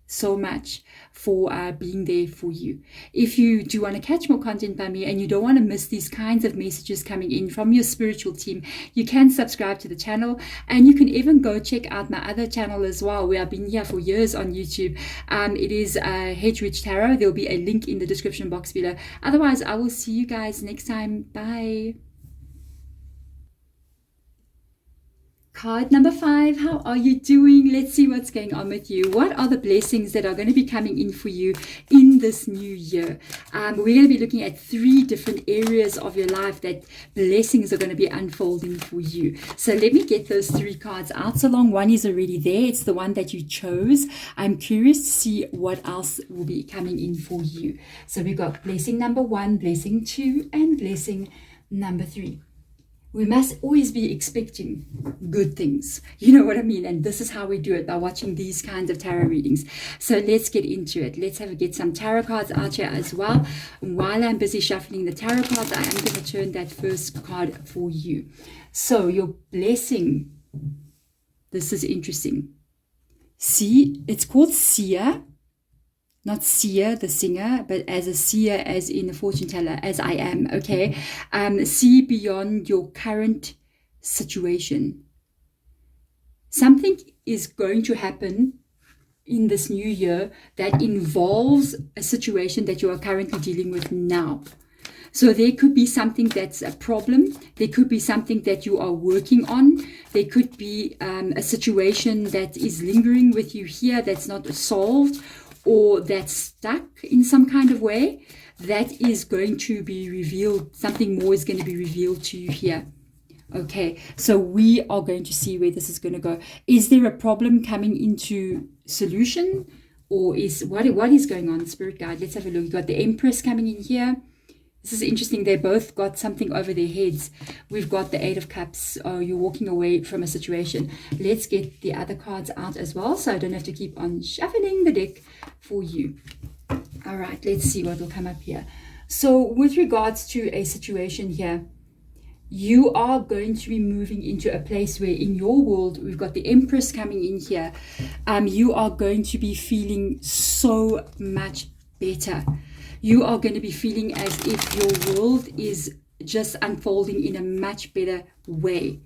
so much for being there for you. If you do want to catch more content by me and you don't want to miss these kinds of messages coming in from your spiritual team, you can subscribe to the channel, and you can even go check out my other channel as well, where I've been here for years on YouTube. It is Hedge Witch Tarot. There'll be a link in the description box below. Otherwise, I will see you guys next time. Bye. Card number 5, how are you doing? Let's see what's going on with you. What are the blessings that are going to be coming in for you in this new year? We're going to be looking at 3 different areas of your life that blessings are going to be unfolding for you. So let me get those 3 cards out. So long, one is already there. It's the one that you chose. I'm curious to see what else will be coming in for you. So we've got blessing number 1, blessing 2, and blessing number 3. We must always be expecting good things. You know what I mean? And this is how we do it, by watching these kinds of tarot readings. So let's get into it. Let's get some tarot cards out here as well. While I'm busy shuffling the tarot cards, I am going to turn that first card for you. So your blessing. This is interesting. See, it's called seer. Not seer, the singer, but as a seer, as in a fortune teller, as I am, okay? See beyond your current situation. Something is going to happen in this new year that involves a situation that you are currently dealing with now. So there could be something that's a problem. There could be something that you are working on. There could be a situation that is lingering with you here that's not solved, or that's stuck in some kind of way. That is going to be revealed. Something more is going to be revealed to you here. Okay, so we are going to see where this is going to go. Is there a problem coming into solution? Or is what is going on, Spirit Guide? Let's have a look. You've got the Empress coming in here. This is interesting. They both got something over their heads. We've got the 8 of Cups. Oh, you're walking away from a situation. Let's get the other cards out as well, so I don't have to keep on shuffling the deck for you. All right, let's see what will come up here. So with regards to a situation here, you are going to be moving into a place where in your world, we've got the Empress coming in here. You are going to be feeling so much better. You are going to be feeling as if your world is just unfolding in a much better way.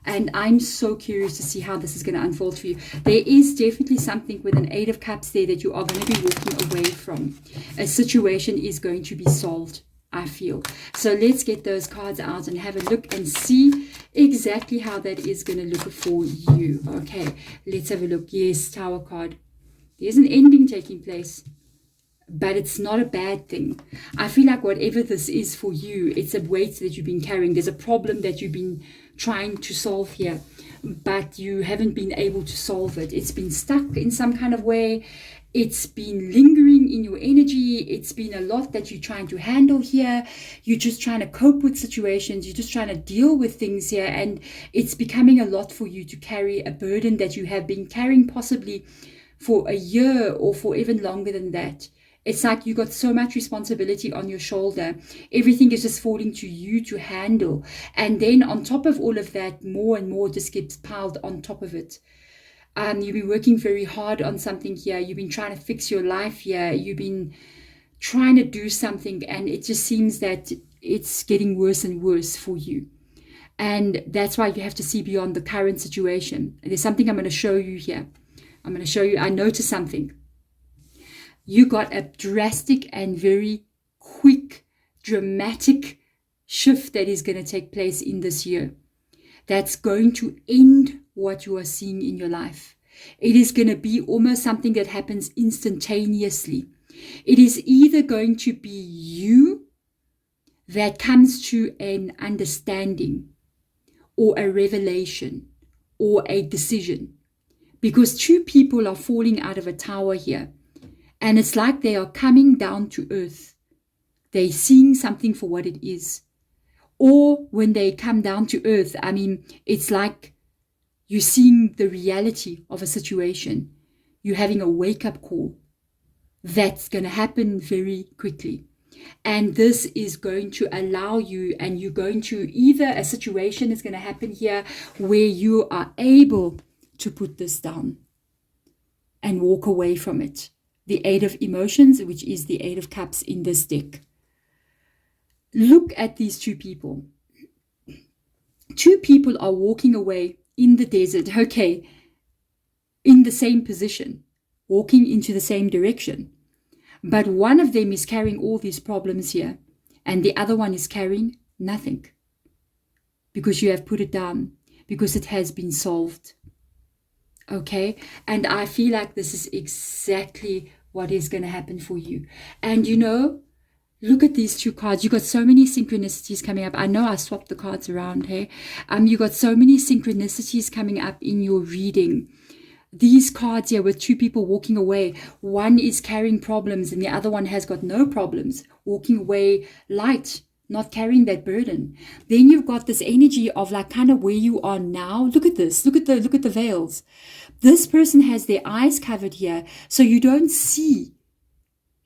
And I'm so curious to see how this is going to unfold for you. There is definitely something with an Eight of Cups there that you are going to be walking away from. A situation is going to be solved, I feel. So let's get those cards out and have a look and see exactly how that is going to look for you. Okay, let's have a look. Yes, Tower card. There's an ending taking place, but it's not a bad thing. I feel like whatever this is for you, it's a weight that you've been carrying. There's a problem that you've been trying to solve here, but you haven't been able to solve it. It's been stuck in some kind of way. It's been lingering in your energy. It's been a lot that you're trying to handle here. You're just trying to cope with situations. You're just trying to deal with things here. And it's becoming a lot for you to carry a burden that you have been carrying possibly for a year or for even longer than that. It's like you got so much responsibility on your shoulder. Everything is just falling to you to handle. And then on top of all of that, more and more just gets piled on top of it. You've been working very hard on something here. You've been trying to fix your life here. You've been trying to do something, and it just seems that it's getting worse and worse for you. And that's why you have to see beyond the current situation. There's something I'm going to show you here. I'm going to show you. I noticed something. You got a drastic and very quick, dramatic shift that is going to take place in this year. That's going to end what you are seeing in your life. It is going to be almost something that happens instantaneously. It is either going to be you that comes to an understanding or a revelation or a decision. Because two people are falling out of a tower here. And it's like they are coming down to earth. They're seeing something for what it is. Or when they come down to earth, I mean, it's like you're seeing the reality of a situation. You're having a wake-up call. That's going to happen very quickly. And this is going to allow you, and you're going to either a situation is going to happen here where you are able to put this down and walk away from it. The Eight of Emotions, which is the Eight of Cups in this deck. Look at these two people. Two people are walking away in the desert, okay, in the same position, walking into the same direction. But one of them is carrying all these problems here, and the other one is carrying nothing. Because you have put it down, because it has been solved. Okay, and I feel like this is exactly what is going to happen for you. And you know, look at these two cards. You got so many synchronicities coming up. I know I swapped the cards around, hey. You got so many synchronicities coming up in your reading. These cards here with two people walking away. One is carrying problems and the other one has got no problems. Walking away light, not carrying that burden. Then you've got this energy of like kind of where you are now. Look at this. Look at the veils. This person has their eyes covered here, so you don't see.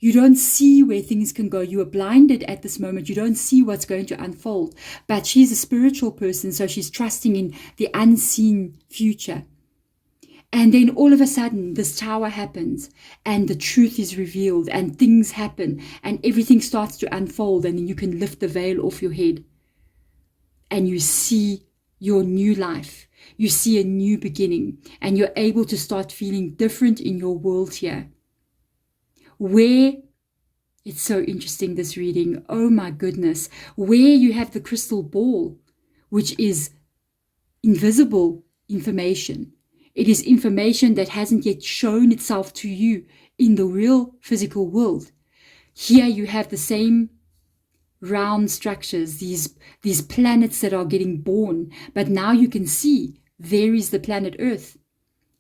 You don't see where things can go. You are blinded at this moment. You don't see what's going to unfold. But she's a spiritual person, so she's trusting in the unseen future. And then all of a sudden, this tower happens and the truth is revealed and things happen and everything starts to unfold, and then you can lift the veil off your head and you see your new life. You see a new beginning and you're able to start feeling different in your world here. Where, it's so interesting this reading, oh my goodness, where you have the crystal ball, which is invisible information. It is information that hasn't yet shown itself to you in the real physical world. Here you have the same round structures, these planets that are getting born, but now you can see there is the planet Earth.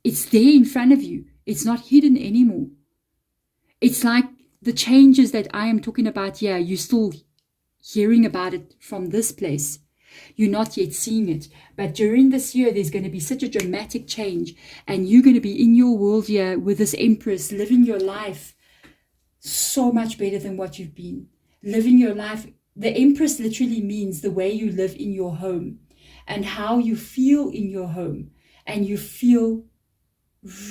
It's there in front of you. It's not hidden anymore. It's like the changes that I am talking about here, you're still hearing about it from this place. You're not yet seeing it. But during this year, there's going to be such a dramatic change. And you're going to be in your world here with this Empress, living your life so much better than what you've been. Living your life the Empress literally means the way you live in your home and how you feel in your home. And you feel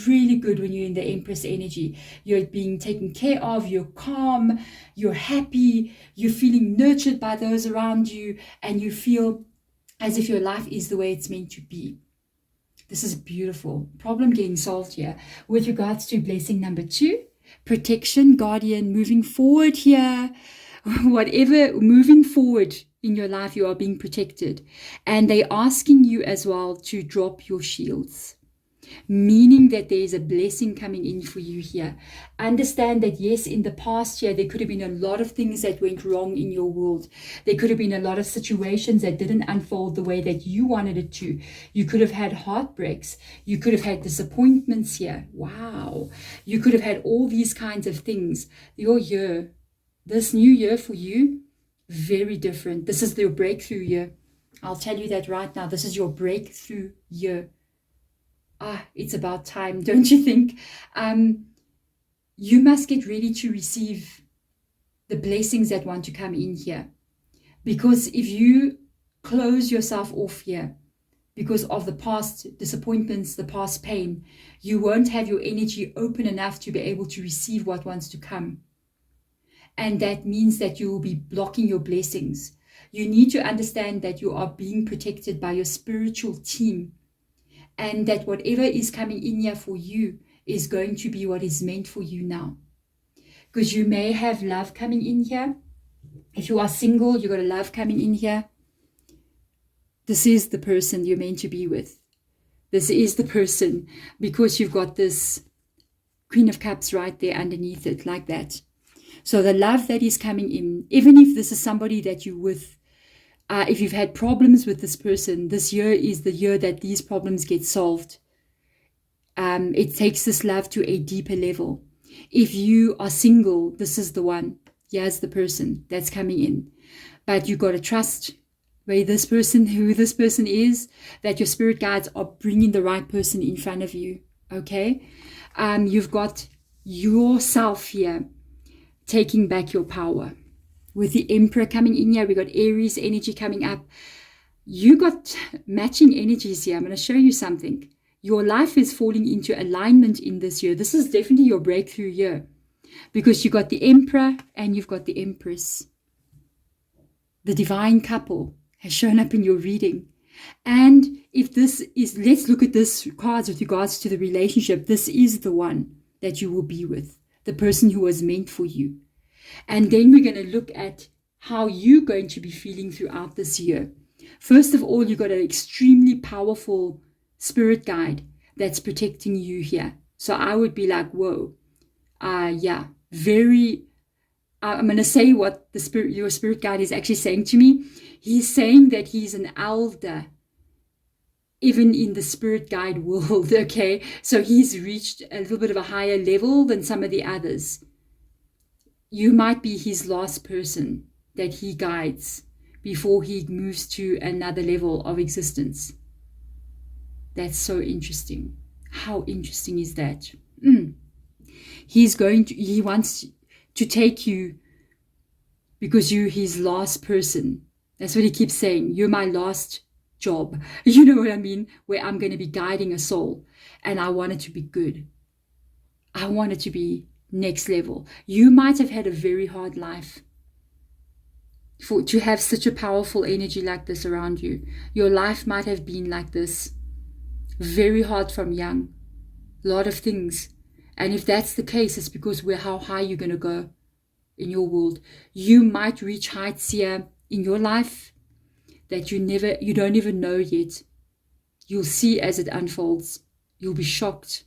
really good when you're in the Empress energy. You're being taken care of, you're calm, you're happy, you're feeling nurtured by those around you, and you feel as if your life is the way it's meant to be. This is beautiful. Problem getting solved here. With regards to blessing number 2, protection, guardian, moving forward here. Whatever, moving forward in your life, you are being protected. And they're asking you as well to drop your shields, meaning that there is a blessing coming in for you here. Understand that, yes, in the past year, there could have been a lot of things that went wrong in your world. There could have been a lot of situations that didn't unfold the way that you wanted it to. You could have had heartbreaks. You could have had disappointments here. Wow. You could have had all these kinds of things. Your year, this new year for you, very different. This is your breakthrough year. I'll tell you that right now. This is your breakthrough year. It's about time, don't you think? You must get ready to receive the blessings that want to come in here. Because if you close yourself off here because of the past disappointments, the past pain, you won't have your energy open enough to be able to receive what wants to come. And that means that you will be blocking your blessings. You need to understand that you are being protected by your spiritual team. And that whatever is coming in here for you is going to be what is meant for you now. Because you may have love coming in here. If you are single, you got a love coming in here. This is the person you're meant to be with. This is the person, because you've got this Queen of Cups right there underneath it, like that. So the love that is coming in, even if this is somebody that you're with, if you've had problems with this person, this year is the year that these problems get solved. It takes this love to a deeper level. If you are single, this is the one. Here's the person that's coming in. But you got to trust who this person is, that your spirit guides are bringing the right person in front of you. Okay? You've got yourself here taking back your power. With the Emperor coming in here, we got Aries energy coming up. You got matching energies here. I'm going to show you something. Your life is falling into alignment in this year. This is definitely your breakthrough year, because you got the Emperor and you've got the Empress. The divine couple has shown up in your reading. And if this is, let's look at this cards with regards to the relationship. This is the one that you will be with, the person who was meant for you. And then we're going to look at how you're going to be feeling throughout this year. First of all, you got an extremely powerful spirit guide that's protecting you here. So I would be like, whoa, I'm going to say what your spirit guide is actually saying to me. He's saying that he's an elder, even in the spirit guide world, okay? So he's reached a little bit of a higher level than some of the others. You might be his last person that he guides before he moves to another level of existence. That's so interesting. How interesting is that? He wants to take you because you're his last person. That's what he keeps saying. You're my last job. You know what I mean? Where I'm going to be guiding a soul. And I want it to be good. I want it to be next level. You might have had a very hard life to have such a powerful energy like this around you. Your life might have been like this. Very hard from young. A lot of things. And if that's the case, it's because how high you're going to go in your world. You might reach heights here in your life that you don't even know yet. You'll see as it unfolds. You'll be shocked.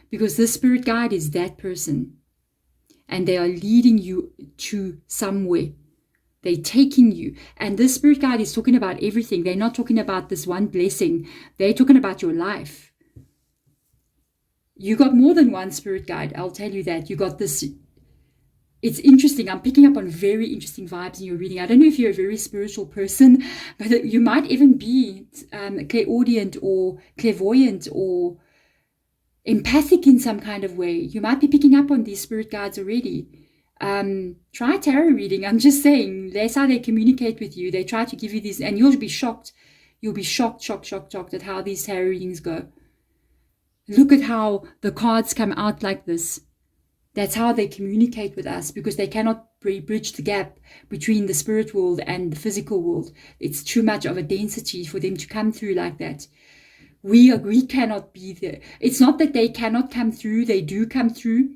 Because this spirit guide is that person. And they are leading you to somewhere. They're taking you. And this spirit guide is talking about everything. They're not talking about this one blessing. They're talking about your life. You got more than one spirit guide. I'll tell you that. You got this. It's interesting. I'm picking up on very interesting vibes in your reading. I don't know if you're a very spiritual person, but you might even be clairaudient or clairvoyant or empathic in some kind of way. You might be picking up on these spirit guides already. try tarot reading. I'm just saying, that's how they communicate with you. They try to give you these, and you'll be shocked. You'll be shocked at how these tarot readings go. Look at how the cards come out like this. That's how they communicate with us, because they cannot bridge the gap between the spirit world and the physical world. It's too much of a density for them to come through like that. We cannot be there. It's not that they cannot come through. They do come through.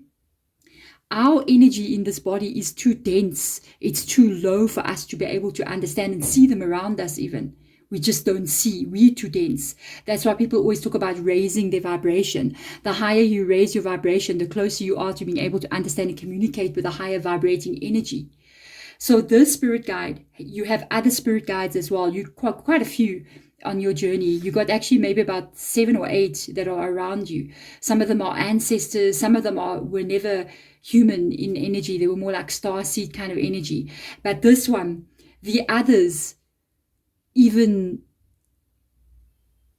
Our energy in this body is too dense. It's too low for us to be able to understand and see them around us even. We just don't see. We're too dense. That's why people always talk about raising their vibration. The higher you raise your vibration, the closer you are to being able to understand and communicate with a higher vibrating energy. So this spirit guide, you have other spirit guides as well. You quite a few on your journey. You got actually maybe about 7 or 8 that are around you. Some of them are ancestors. Some of them were never human in energy. They were more like starseed kind of energy. But this one, the others even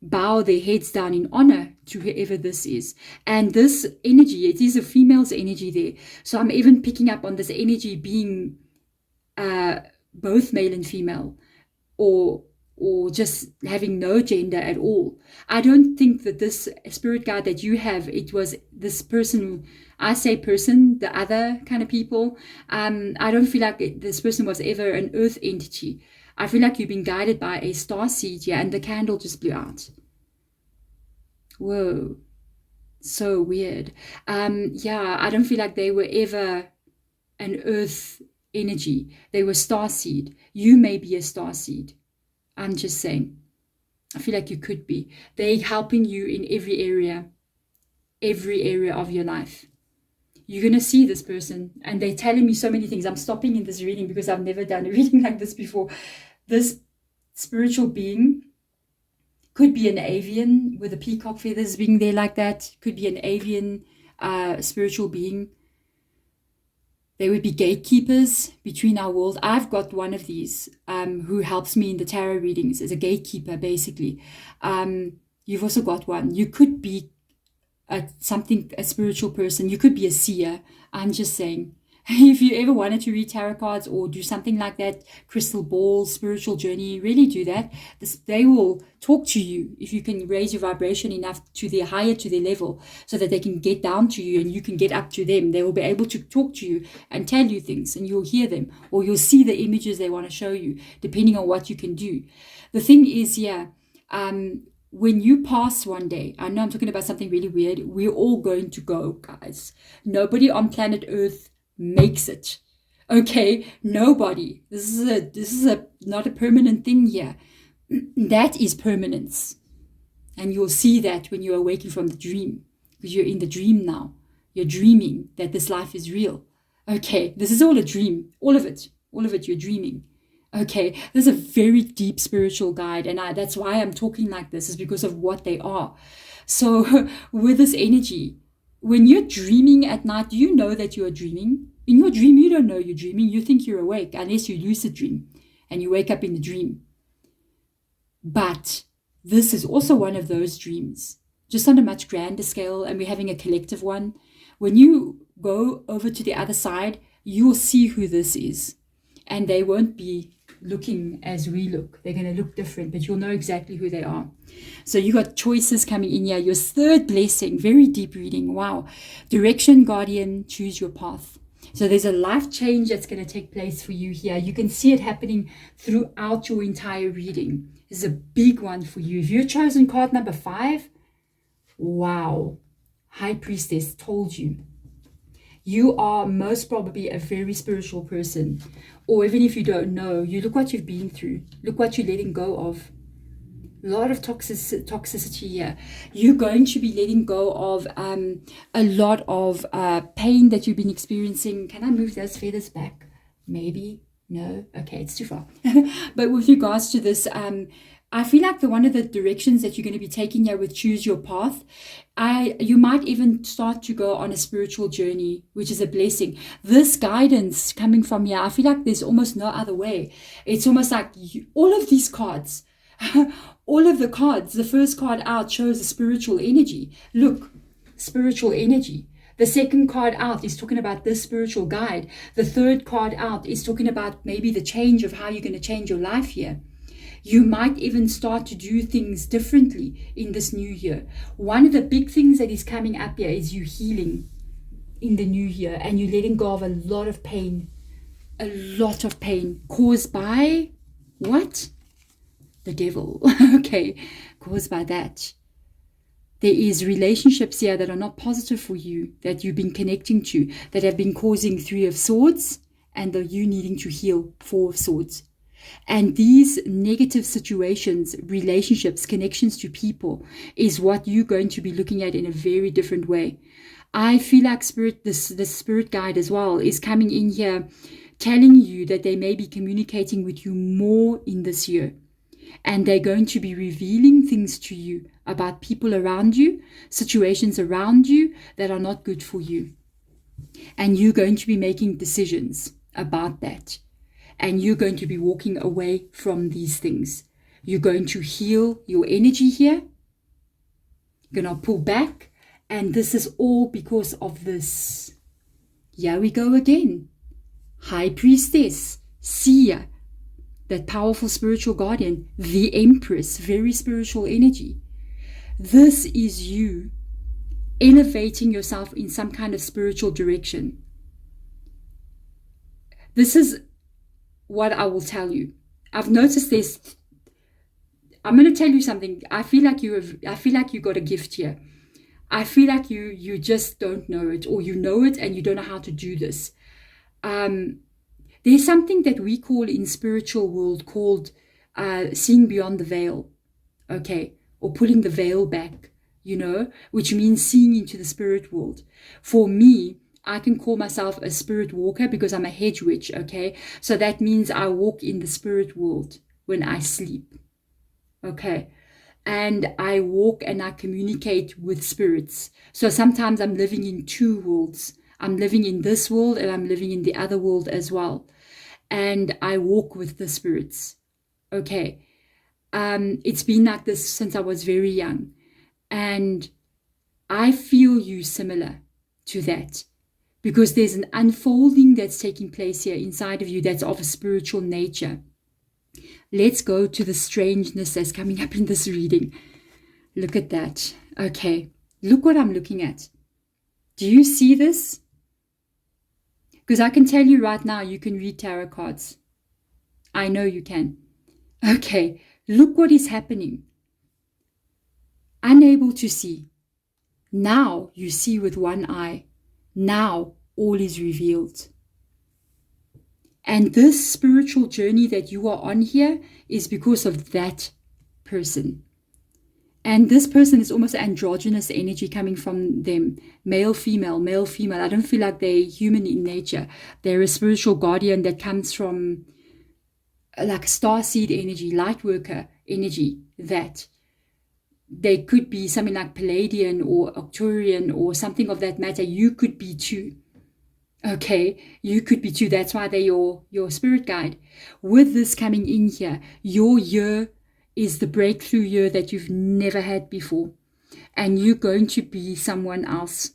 bow their heads down in honor to whoever this is. And this energy, it is a female's energy there. So I'm even picking up on this energy being both male and female, or just having no gender at all. I don't think that this spirit guide that you have, it was this person, I say person, the other kind of people. I don't feel like this person was ever an earth entity. I feel like you've been guided by a starseed here, and the candle just blew out. Whoa. So weird. Yeah, I don't feel like they were ever an earth energy. They were starseed. You may be a starseed. I'm just saying. I feel like you could be. They're helping you in every area of your life. You're going to see this person, and they're telling me so many things. I'm stopping in this reading because I've never done a reading like this before. This spiritual being could be an avian with the peacock feathers being there like that. Could be an avian spiritual being. They would be gatekeepers between our world. I've got one of these who helps me in the tarot readings as a gatekeeper, basically. You've also got one. You could be a spiritual person. You could be a seer. I'm just saying. If you ever wanted to read tarot cards or do something like that, crystal ball, spiritual journey, really do that. They will talk to you if you can raise your vibration enough to their level, so that they can get down to you and you can get up to them. They will be able to talk to you and tell you things, and you'll hear them, or you'll see the images they want to show you, depending on what you can do. The thing is, when you pass one day, I know I'm talking about something really weird. We're all going to go, guys. Nobody on planet Earth makes it. Okay, nobody. This is not a permanent thing here. That is permanence. And you'll see that when you awaken from the dream, because you're in the dream now. You're dreaming that this life is real. Okay, this is all a dream. All of it you're dreaming. Okay, this is a very deep spiritual guide, and that's why I'm talking like this, is because of what they are. So with this energy, when you're dreaming at night, do you know that you are dreaming? In your dream, you don't know you're dreaming. You think you're awake, unless you lucid dream and you wake up in the dream. But this is also one of those dreams, just on a much grander scale, and we're having a collective one. When you go over to the other side, you'll see who this is, and they won't be looking as we look. They're going to look different, but you'll know exactly who they are. So you got choices coming in here. Your third blessing, very deep reading. Wow. Direction, guardian, choose your path. So there's a life change that's going to take place for you here. You can see it happening throughout your entire reading. This is a big one for you. If you've chosen card number 5, wow. High Priestess told you. You are most probably a very spiritual person. Or even if you don't know, you look what you've been through. Look what you're letting go of. A lot of toxicity here. You're going to be letting go of a lot of pain that you've been experiencing. Can I move those feathers back? Maybe. No? Okay, it's too far. But with regards to this, I feel like one of the directions that you're going to be taking here with Choose Your Path, you might even start to go on a spiritual journey, which is a blessing. This guidance coming from here, I feel like there's almost no other way. It's almost like all of these cards, all of the cards, the first card out shows a spiritual energy. Look, spiritual energy. The second card out is talking about this spiritual guide. The third card out is talking about maybe the change of how you're going to change your life here. You might even start to do things differently in this new year. One of the big things that is coming up here is you healing in the new year, and you letting go of a lot of pain caused by what? The devil. Okay, caused by that. There is relationships here that are not positive for you, that you've been connecting to, that have been causing 3 of Swords, and you needing to heal 4 of Swords. And these negative situations, relationships, connections to people is what you're going to be looking at in a very different way. I feel like the spirit guide as well is coming in here telling you that they may be communicating with you more in this year. And they're going to be revealing things to you about people around you, situations around you that are not good for you. And you're going to be making decisions about that. And you're going to be walking away from these things. You're going to heal your energy here. You're going to pull back. And this is all because of this. Here we go again. High Priestess, Seer, that powerful spiritual guardian, the Empress, very spiritual energy. This is you elevating yourself in some kind of spiritual direction. This is what I will tell you. I've noticed this. I'm going to tell you something. I feel like you got a gift here. I feel like you just don't know it, or you know it and you don't know how to do this. There's something that we call in spiritual world called seeing beyond the veil, okay, or pulling the veil back, which means seeing into the spirit world. For me, I can call myself a spirit walker because I'm a hedge witch, okay? So that means I walk in the spirit world when I sleep, okay? And I walk and I communicate with spirits. So sometimes I'm living in 2 worlds. I'm living in this world and I'm living in the other world as well. And I walk with the spirits, okay? It's been like this since I was very young. And I feel you similar to that. Because there's an unfolding that's taking place here inside of you that's of a spiritual nature. Let's go to the strangeness that's coming up in this reading. Look at that. Okay, look what I'm looking at. Do you see this? Because I can tell you right now, you can read tarot cards. I know you can. Okay, look what is happening. Unable to see. Now you see with one eye. Now all is revealed. And this spiritual journey that you are on here is because of that person. And this person is almost androgynous energy coming from them. Male, female, male, female. I don't feel like they're human in nature. They're a spiritual guardian that comes from like starseed energy, light worker energy, that they could be something like Palladian or Arcturian or something of that matter. You could be too. Okay, you could be too. That's why they're your spirit guide. With this coming in here, your year is the breakthrough year that you've never had before. And you're going to be someone else.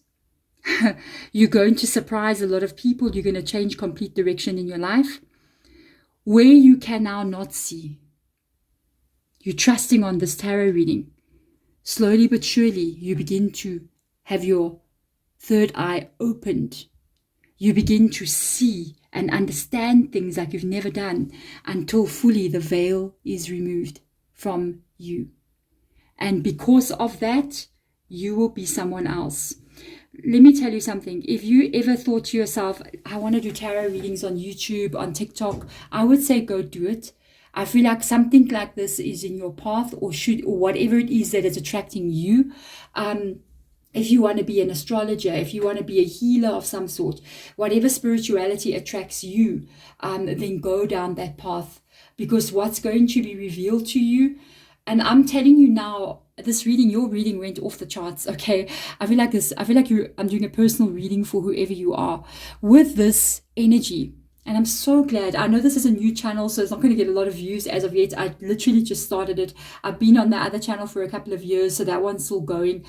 You're going to surprise a lot of people. You're going to change complete direction in your life. Where you can now not see. You're trusting on this tarot reading. Slowly but surely, you begin to have your third eye opened. You begin to see and understand things like you've never done until fully the veil is removed from you. And because of that, you will be someone else. Let me tell you something. If you ever thought to yourself, I want to do tarot readings on YouTube, on TikTok, I would say go do it. I feel like something like this is in your path, or whatever it is that is attracting you. If you want to be an astrologer, if you want to be a healer of some sort, whatever spirituality attracts you, then go down that path. Because what's going to be revealed to you, and I'm telling you now, your reading went off the charts, okay? I feel like I'm doing a personal reading for whoever you are. With this energy, And I'm so glad. I know this is a new channel, so it's not going to get a lot of views as of yet. I literally just started it. I've been on the other channel for a couple of years, so that one's still going.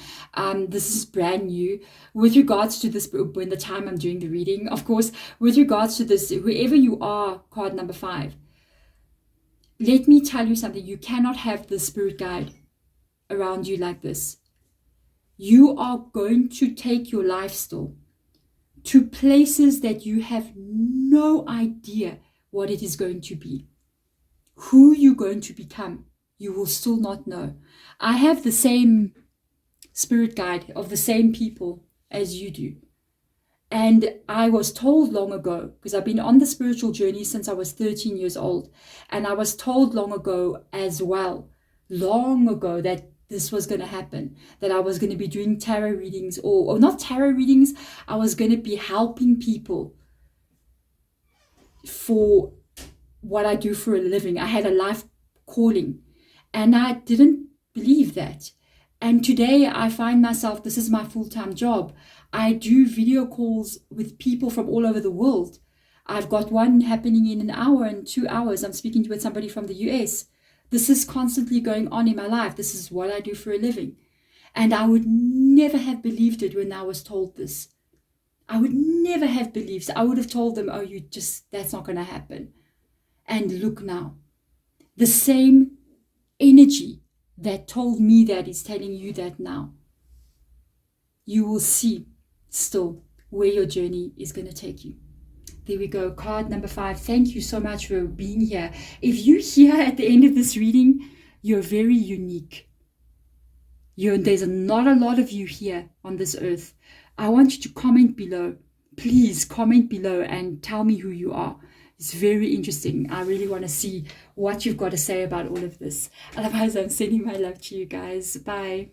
This is brand new. With regards to this, when the time I'm doing the reading, of course, with regards to this, whoever you are, card number 5, let me tell you something. You cannot have the spirit guide around you like this. You are going to take your life still to places that you have no idea what it is going to be. Who you're going to become, you will still not know. I have the same spirit guide of the same people as you do. And I was told long ago, because I've been on the spiritual journey since I was 13 years old, and I was told long ago as well, long ago, that this was going to happen, that I was going to be doing tarot readings, or not tarot readings, I was going to be helping people for what I do for a living. I had a life calling, and I didn't believe that. And today I find myself, this is my full-time job. I do video calls with people from all over the world. I've got one happening in an hour and 2 hours. I'm speaking with somebody from the US. This is constantly going on in my life. This is what I do for a living. And I would never have believed it when I was told this. I would never have believed it. I would have told them, oh, that's not going to happen. And look now. The same energy that told me that is telling you that now. You will see still where your journey is going to take you. There we go. Card number 5. Thank you so much for being here. If you're here at the end of this reading, you're very unique. There's not a lot of you here on this earth. I want you to comment below. Please comment below and tell me who you are. It's very interesting. I really want to see what you've got to say about all of this. Otherwise, I'm sending my love to you guys. Bye.